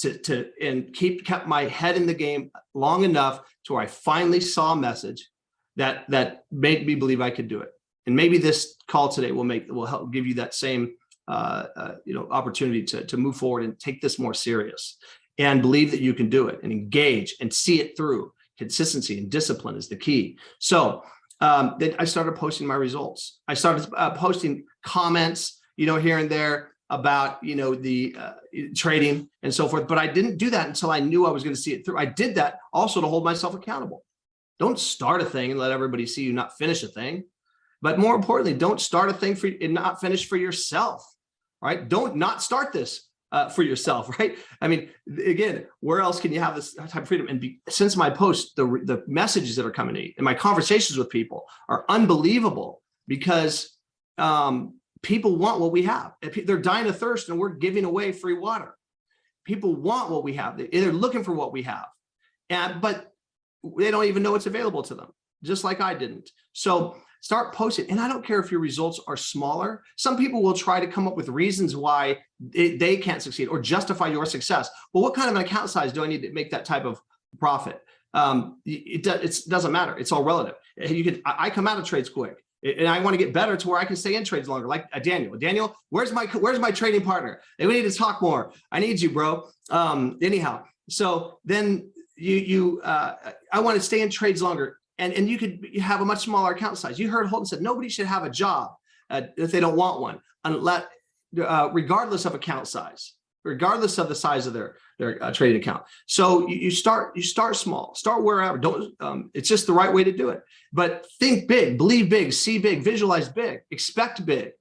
and kept my head in the game long enough to where I finally saw a message that made me believe I could do it. And maybe this call today will help give you that same opportunity to move forward and take this more serious and believe that you can do it and engage and see it through. Consistency and discipline is the key. So then I started posting my results. I started posting comments, here and there about, the trading and so forth. But I didn't do that until I knew I was going to see it through. I did that also to hold myself accountable. Don't start a thing and let everybody see you not finish a thing. But more importantly, don't start a thing and not finish for yourself. Right? Don't not start this for yourself, right? I mean, again, where else can you have this type of freedom? And since my posts, the messages that are coming to me and my conversations with people are unbelievable, because people want what we have. They're dying of thirst, and we're giving away free water. People want what we have. They're looking for what we have, but they don't even know it's available to them, just like I didn't. So start posting. And I don't care if your results are smaller. Some people will try to come up with reasons why they can't succeed or justify your success. Well, what kind of an account size do I need to make that type of profit? It doesn't matter. It's all relative. I come out of trades quick, and I want to get better to where I can stay in trades longer. Like Daniel. Daniel, where's my trading partner? We need to talk more. I need you, bro. Anyhow, so then I want to stay in trades longer. And you have a much smaller account size. You heard Holton said nobody should have a job if they don't want one, regardless of account size. regardless of the size of their trading account. So you start small, start wherever. Don't. It's just the right way to do it. But think big, believe big, see big, visualize big, expect big.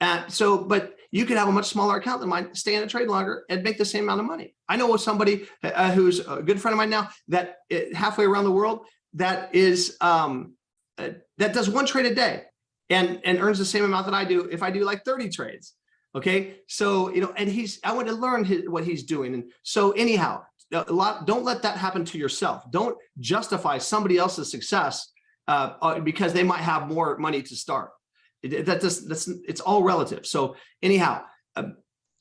And so, but you could have a much smaller account than mine, stay in a trade longer, and make the same amount of money. I know somebody who's a good friend of mine now that halfway around the world that is that does 1 trade a day and earns the same amount that I do if I do like 30 trades. Okay, so and I want to learn what he's doing, and so anyhow, don't let that happen to yourself. Don't justify somebody else's success because they might have more money to start. It's all relative. So anyhow,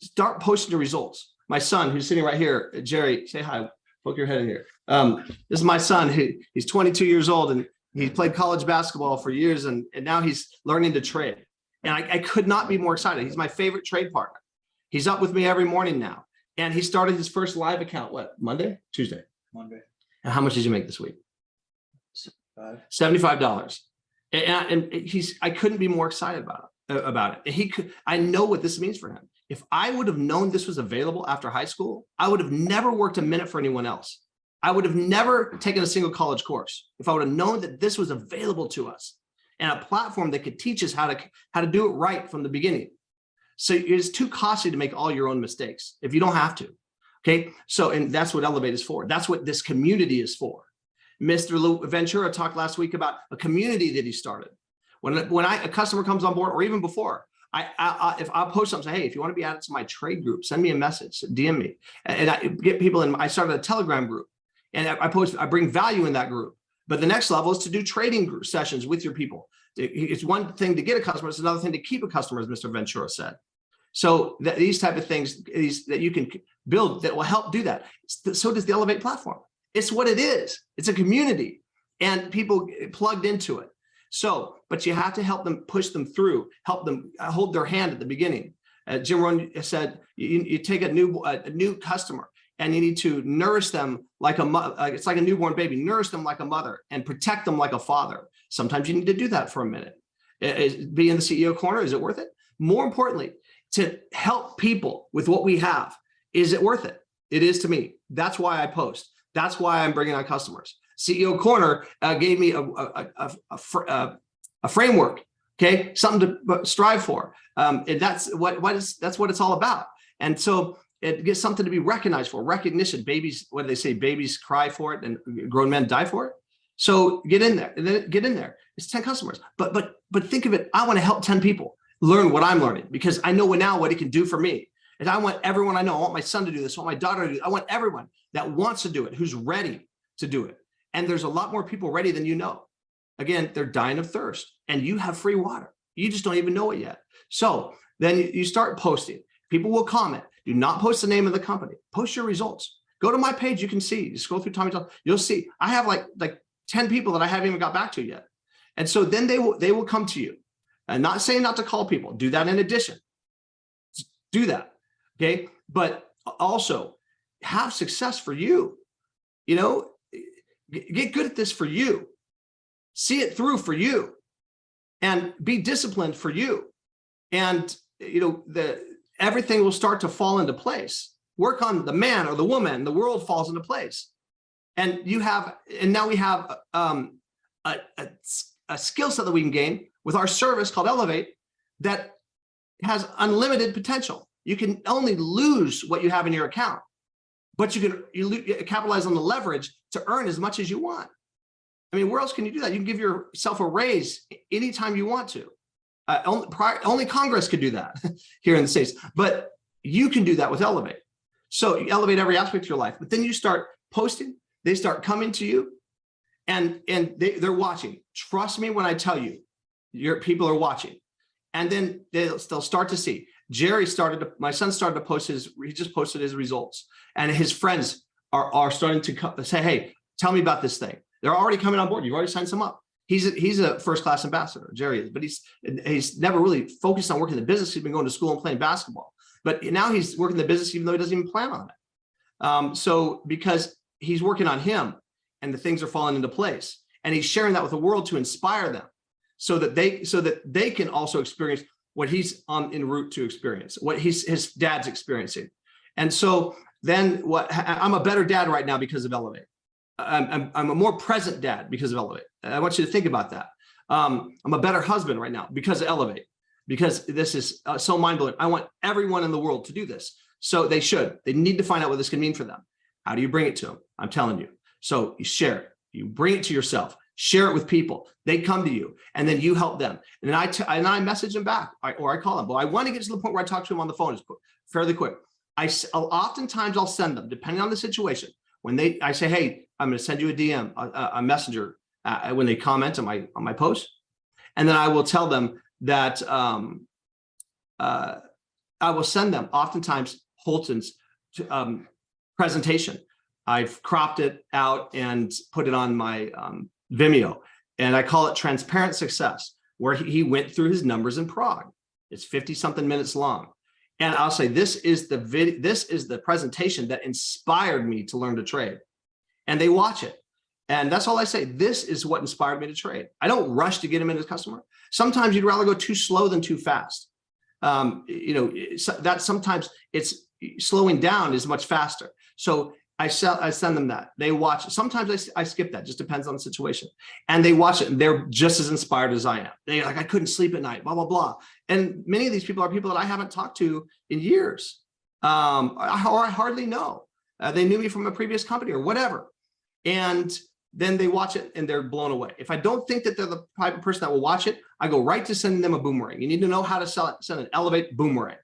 start posting the results. My son, who's sitting right here, Jerry, say hi, poke your head in here. This is my son. He's 22 years old, and he played college basketball for years, and now he's learning to trade. And I could not be more excited. He's my favorite trade partner. He's up with me every morning now. And he started his first live account, what, Monday? Tuesday? Monday. And how much did you make this week? $75. And I couldn't be more excited about it. I know what this means for him. If I would have known this was available after high school, I would have never worked a minute for anyone else. I would have never taken a single college course if I would have known that this was available to us and a platform that could teach us how to do it right from the beginning. So it's too costly to make all your own mistakes if you don't have to. Okay. So, and that's what Elevate is for. That's what this community is for. Mr. Ventura talked last week about a community that he started. When a customer comes on board, or even before, if I post something, say, hey, if you want to be added to my trade group, send me a message, DM me, and I get people in. I started a Telegram group, and I bring value in that group. But the next level is to do trading group sessions with your people. It's one thing to get a customer; it's another thing to keep a customer, as Mr. Ventura said. So these type of things that you can build that will help do that. So does the Elevate platform. It's what it is. It's a community, and people plugged into it. So, but you have to help them, push them through, help them hold their hand at the beginning. Jim Rohn said, you take a new customer and you need to nourish them like it's like a newborn baby, nourish them like a mother and protect them like a father. Sometimes you need to do that for a minute. Be in the CEO corner, is it worth it? More importantly, to help people with what we have, is it worth it? It is to me. That's why I post. That's why I'm bringing on customers. CEO Corner gave me a framework, okay, something to strive for, and that's what it's all about. And so it gets something to be recognized for, recognition. Babies, what do they say? Babies cry for it, and grown men die for it. So get in there, and then get in there. It's 10 customers, but think of it. I want to help 10 people learn what I'm learning, because I know now what it can do for me. And I want everyone I know. I want my son to do this. I want my daughter to do it. I want everyone that wants to do it, who's ready to do it. And there's a lot more people ready than you know. Again, they're dying of thirst, and you have free water. You just don't even know it yet. So then you start posting. People will comment. Do not post the name of the company. Post your results. Go to my page. You can see. Just go through Tommy's. You'll see. I have like 10 people that I haven't even got back to yet. And so then they will come to you. And not saying not to call people. Do that in addition. Do that. Okay. But also have success for you. Get good at this for you. See it through for you, and be disciplined for you. And everything will start to fall into place. Work on the man or the woman, the world falls into place. And now we have a skill set that we can gain with our service called Elevate that has unlimited potential. You can only lose what you have in your account, but you capitalize on the leverage to earn as much as you want. I mean, where else can you do that? You can give yourself a raise anytime you want to. Only Congress could do that here in the States, but you can do that with Elevate. So you elevate every aspect of your life, but then you start posting, they start coming to you, and they're watching. Trust me when I tell you, your people are watching. And then they'll start to see. My son started to post he just posted his results, and his friends are starting to say, hey, tell me about this thing. They're already coming on board. You've already signed some up. He's a first-class ambassador, Jerry is, but he's never really focused on working the business. He's been going to school and playing basketball, but now he's working the business even though he doesn't even plan on it. So because he's working on him, and the things are falling into place, and he's sharing that with the world to inspire them, so that they can also experience what he's en route to experience, what his dad's experiencing. And so then I'm a better dad right now because of Elevate. I'm a more present dad because of Elevate. I want you to think about that. I'm a better husband right now because of Elevate, because this is so mind-blowing. I want everyone in the world to do this. So they need to find out what this can mean for them. How do you bring it to them? I'm telling you. So you share it, you bring it to yourself, share it with people. They come to you and then you help them. And I message them back or I call them. But I want to get to the point where I talk to them on the phone. It's fairly quick. Oftentimes I'll send them, depending on the situation. When I say, hey, I'm going to send you a DM, a messenger when they comment on my post. And then I will tell them that I will send them oftentimes Holton's presentation. I've cropped it out and put it on my Vimeo, and I call it Transparent Success, where he went through his numbers in Prague. It's 50 something minutes long. And I'll say, this is the presentation that inspired me to learn to trade. And they watch it. And that's all I say. This is what inspired me to trade. I don't rush to get him in as a customer. Sometimes you'd rather go too slow than too fast. That sometimes it's slowing down is much faster. So I send them that. They watch it. Sometimes I skip that. Just depends on the situation. And they watch it and they're just as inspired as I am. They're like, I couldn't sleep at night, blah, blah, blah. And many of these people are people that I haven't talked to in years, or I hardly know. They knew me from a previous company or whatever. And then they watch it and they're blown away. If I don't think that they're the type of person that will watch it, I go right to sending them a boomerang. You need to know how to send an Elevate boomerang.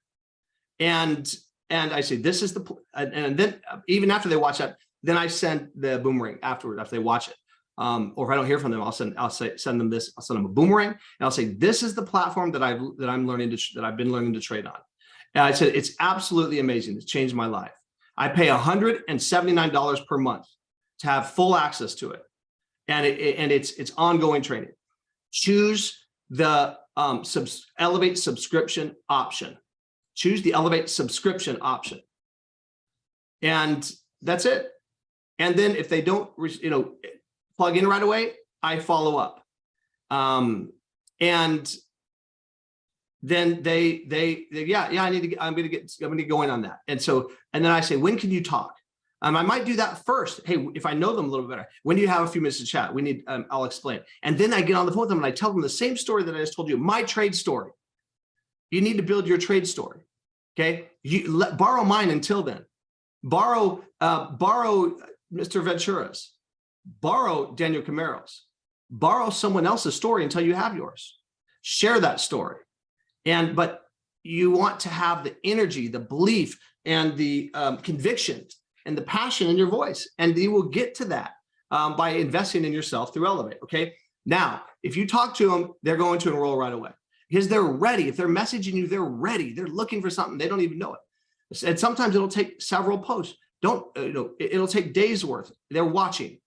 And I say, this is and then even after they watch that, then I send the boomerang afterward, after they watch it. Or if I don't hear from them, I'll send them this, I'll send them a boomerang. And I'll say, this is the platform that I've been learning to trade on. And I said, it's absolutely amazing. It's changed my life. I pay $179 per month to have full access to it. And it's ongoing training. Choose the Elevate subscription option. Choose the Elevate subscription option. And that's it. And then if they don't, plug in right away, I follow up. And then I'm going to get going on that. And then I say, when can you talk? I might do that first. Hey, if I know them a little bit better, when do you have a few minutes to chat? I'll explain. And then I get on the phone with them and I tell them the same story that I just told you, my trade story. You need to build your trade story. Okay. Borrow mine until then. Borrow Mr. Ventura's. Borrow Daniel Camaro's. Borrow someone else's story until you have yours. Share that story. But you want to have the energy, the belief, and the conviction and the passion in your voice. And you will get to that by investing in yourself through Elevate. Okay. Now, if you talk to them, they're going to enroll right away because they're ready. If they're messaging you, they're ready. They're looking for something. They don't even know it. And sometimes it'll take several posts. It'll take days worth. They're watching.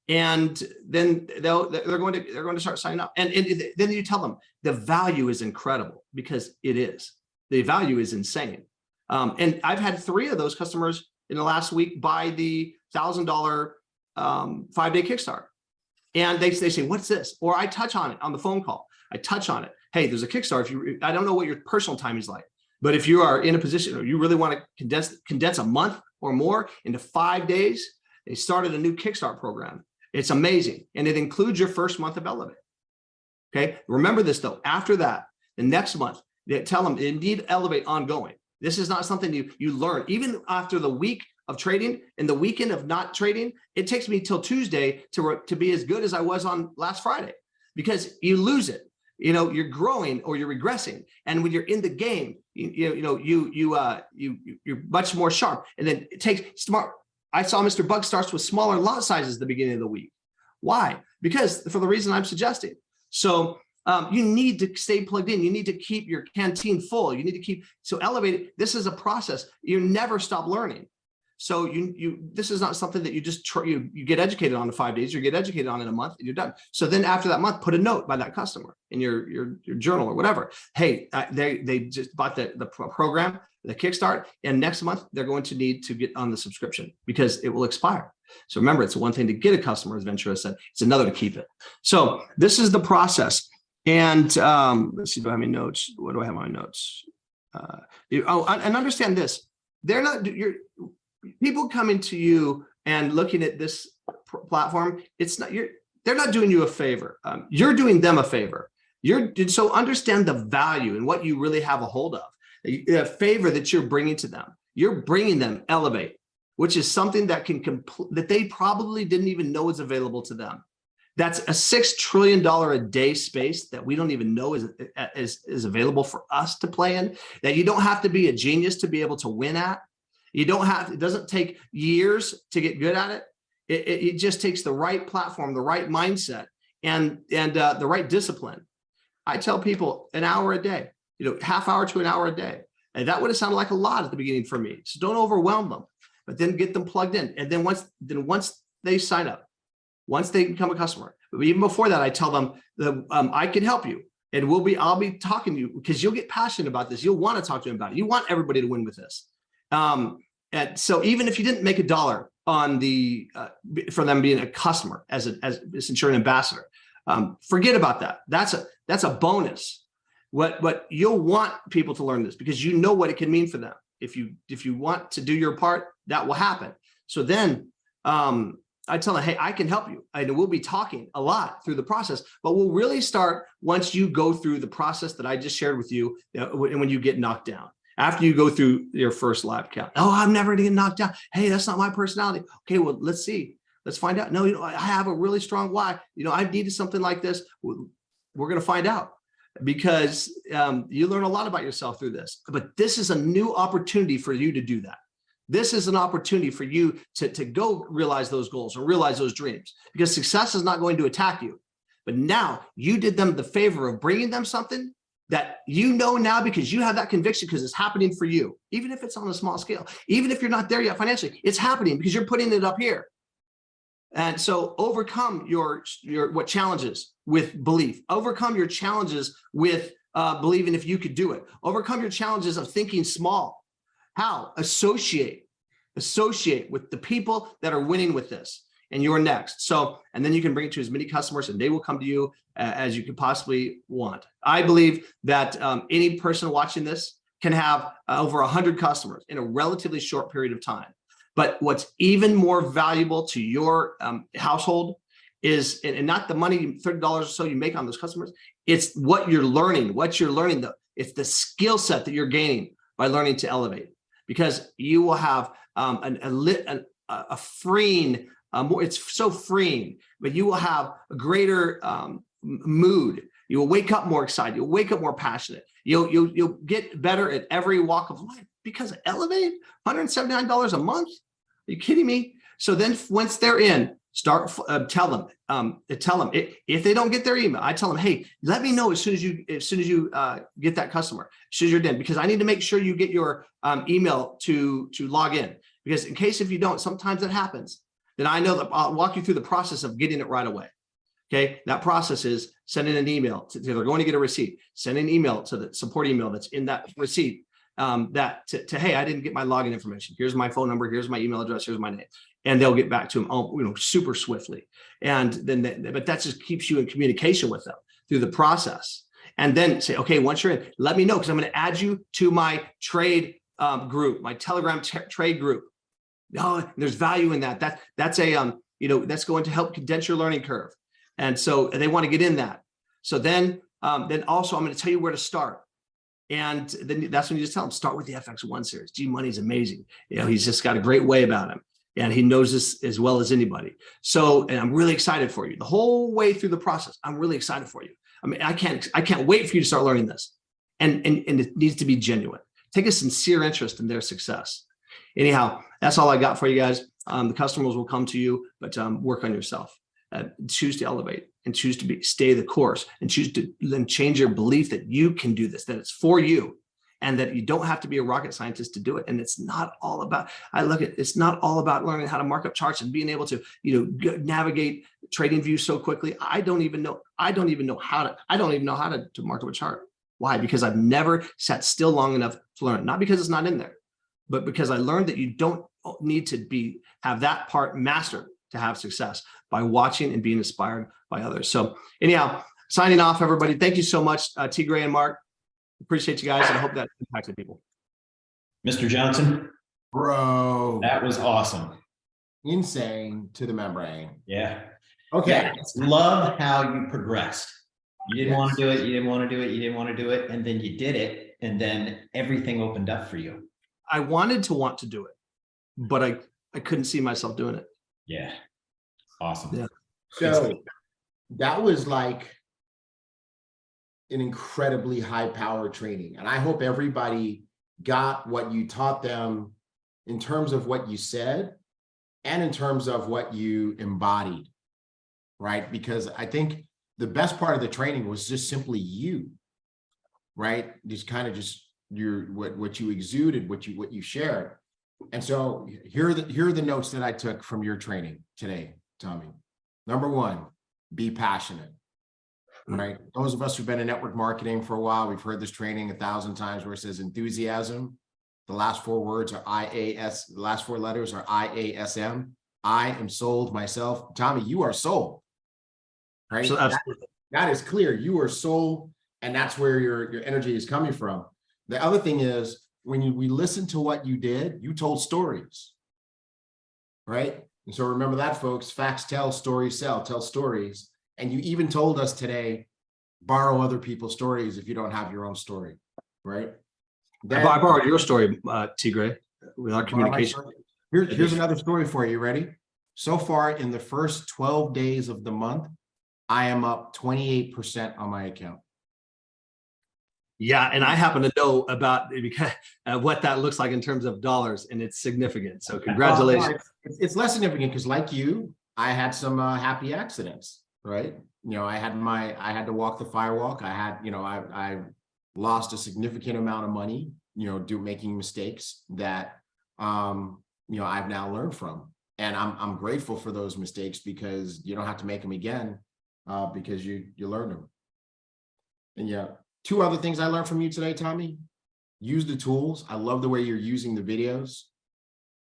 And then they're going to start signing up. And then you tell them the value is incredible, because it is. The value is insane. And I've had 3 of those customers in the last week buy the $1,000 5-day Kickstart. And they say, what's this? Or I touch on it on the phone call. I touch on it. Hey, there's a Kickstart. I don't know what your personal time is like, but if you are in a position or you really want to condense a month or more into 5 days, they started a new Kickstart program. It's amazing. And it includes your first month of Elevate. Okay. Remember this though, after that, the next month, they tell them they need Elevate ongoing. This is not something you learn. Even after the week of trading and the weekend of not trading, it takes me till Tuesday to be as good as I was on last Friday, because you lose it. You're growing or you're regressing. And when you're in the game, you're much more sharp. And then it takes smart. I saw Mr. Bug starts with smaller lot sizes at the beginning of the week. Why? Because for the reason I'm suggesting. So you need to stay plugged in. You need to keep your canteen full. You need to keep, so elevated. This is a process. You never stop learning. So this is not something that you just you get educated on in 5 days. You get educated on in a month and you're done. So then after that month, put a note by that customer in your journal or whatever. Hey, they just bought the program, the Kickstart, and next month they're going to need to get on the subscription because it will expire. So remember, it's one thing to get a customer, as Ventura said, it's another to keep it. So this is the process. And let's see, do I have any notes? What do I have on my notes? And understand this. they're not, people coming to you and looking at this platform, it's not, they're not doing you a favor. You're doing them a favor. So understand the value and what you really have a hold of, a favor that you're bringing to them. You're bringing them Elevate, which is something that that they probably didn't even know is available to them. That's a $6 trillion a day space that we don't even know is available for us to play in, that you don't have to be a genius to be able to win at. It doesn't take years to get good at it. It just takes the right platform, the right mindset, and the right discipline. I tell people an hour a day, half hour to an hour a day. And that would have sounded like a lot at the beginning for me. So don't overwhelm them, but then get them plugged in. And then once they sign up, once they become a customer, but even before that, I tell them that I can help you, and I'll be talking to you, because you'll get passionate about this. You'll want to talk to them about it. You want everybody to win with this. And so even if you didn't make $1 on for them being a customer as this insurance ambassador, forget about that. That's a bonus. What you'll want people to learn this, because you know what it can mean for them. If you want to do your part, that will happen. So then I tell them, hey, I can help you. And we'll be talking a lot through the process, but we'll really start once you go through the process that I just shared with you, and when you get knocked down. After you go through your first lab count. Oh, I'm never going to get knocked down. Hey, that's not my personality. Okay, well, let's see. Let's find out. No, I have a really strong why. I've needed something like this. We're going to find out, because you learn a lot about yourself through this. But this is a new opportunity for you to do that. This is an opportunity for you to go realize those goals or realize those dreams, because success is not going to attack you. But now you did them the favor of bringing them something that now, because you have that conviction, because it's happening for you, even if it's on a small scale, even if you're not there yet financially, it's happening because you're putting it up here. And so overcome your challenges with belief, overcome your challenges with believing if you could do it, overcome your challenges of thinking small. How? Associate with the people that are winning with this, and you're next. So, and then you can bring it to as many customers, and they will come to you as you could possibly want. I believe that any person watching this can have over 100 customers in a relatively short period of time. But what's even more valuable to your household is, and not the money, $30 or so you make on those customers, it's what you're learning. It's the skill set that you're gaining by learning to elevate, because you will have a freeing, it's so freeing, but you will have a greater mood. You will wake up more excited. You'll wake up more passionate. You'll get better at every walk of life because of Elevate. $179 a month. Are you kidding me? So then once they're in, start tell them if they don't get their email, I tell them, hey, let me know as soon as you get that customer, as soon as you're in, because I need to make sure you get your email to log in, because in case if you don't, sometimes that happens. Then I know that I'll walk you through the process of getting it right away. Okay, that process is sending an email they're going to get a receipt. Send an email to the support email that's in that receipt. Hey, I didn't get my login information. Here's my phone number. Here's my email address. Here's my name, and they'll get back to them, super swiftly. And then, but that just keeps you in communication with them through the process. And then say, okay, once you're in, let me know, because I'm going to add you to my trade group, my Telegram trade group. Oh, there's value in that. That's that's going to help condense your learning curve. And so they want to get in that. So then also I'm going to tell you where to start. And then that's when you just tell them, start with the FX1 series. G Money's amazing. He's just got a great way about him, and he knows this as well as anybody. So, and I'm really excited for you the whole way through the process. I'm really excited for you. I mean, I can't wait for you to start learning this. And it needs to be genuine. Take a sincere interest in their success. Anyhow, that's all I got for you guys. The customers will come to you, but work on yourself. Choose to elevate, and choose to stay the course, and choose to then change your belief that you can do this, that it's for you, and that you don't have to be a rocket scientist to do it. And it's not all about, it's not all about learning how to mark up charts and being able to, navigate trading views so quickly. I don't even know how to mark up a chart. Why? Because I've never sat still long enough to learn. Not because it's not in there, but because I learned that you don't need to have that part mastered to have success, by watching and being inspired by others. So anyhow, signing off, everybody. Thank you so much, T. Gray and Mark. Appreciate you guys, and I hope that impacted people. Mr. Johnson. Bro. That was awesome. Insane to the membrane. Yeah. Okay. Love how you progressed. You didn't want to Yes. do it. You didn't want to do it. You didn't want to do it. And then you did it. And then everything opened up for you. I wanted to want to do it, but I couldn't see myself doing it. Yeah. Awesome. Yeah. So that was like an incredibly high power training. And I hope everybody got what you taught them in terms of what you said and in terms of what you embodied, right? Because I think the best part of the training was just simply you, right? Just kind of just what you exuded, what you shared. And so here are the notes that I took from your training today, Tommy. Number one, be passionate, right? Those of us who've been in network marketing for a while, we've heard this training 1,000 times where it says enthusiasm. The last four words are IAS, the last four letters are IASM. I am sold myself. Tommy, you are sold, right? So absolutely. That is clear. You are sold, and that's where your energy is coming from. The other thing is, when we listened to what you did, you told stories, right? And so remember that, folks. Facts tell, stories sell. Tell stories. And you even told us today, borrow other people's stories if you don't have your own story, right? I borrowed your story, Tigre, with our communication. Here's another story for you. Ready? So far in the first 12 days of the month, I am up 28% on my account. Yeah, and I happen to know about what that looks like in terms of dollars, and it's significant. So congratulations. It's less significant because, like you, I had some happy accidents, right? You know, I had to walk the firewalk. I lost a significant amount of money, making mistakes that, I've now learned from. And I'm grateful for those mistakes because you don't have to make them again because you learned them. And yeah, two other things I learned from you today, Tommy. Use the tools. I love the way you're using the videos,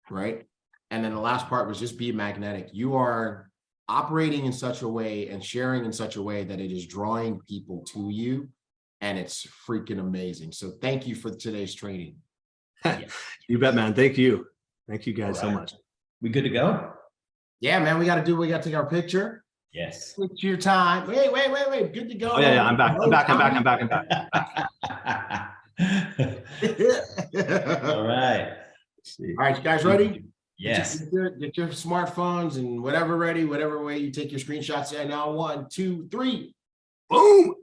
right? And then the last part was just be magnetic. You are operating in such a way and sharing in such a way that it is drawing people to you. And it's freaking amazing. So thank you for today's training. You bet, man. Thank you. Thank you guys so much. We good to go? Yeah, man, we got to take our picture. Yes. It's your time. Wait. Good to go. Oh, yeah, I'm back. I'm back. All right. All right, you guys ready? Yes. Get your smartphones and whatever ready, whatever way you take your screenshots. And now 1, 2, 3. Boom.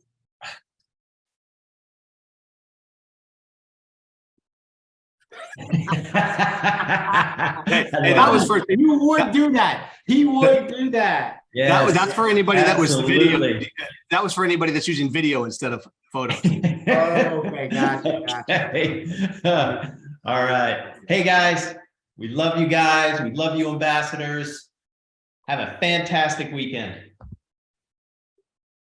That was for you would do that. He would do that. Yeah, that's for anybody that was video. Absolutely. That was for anybody that's using video instead of photos. Okay, gotcha. All right. Hey guys, we love you guys. We love you, ambassadors. Have a fantastic weekend.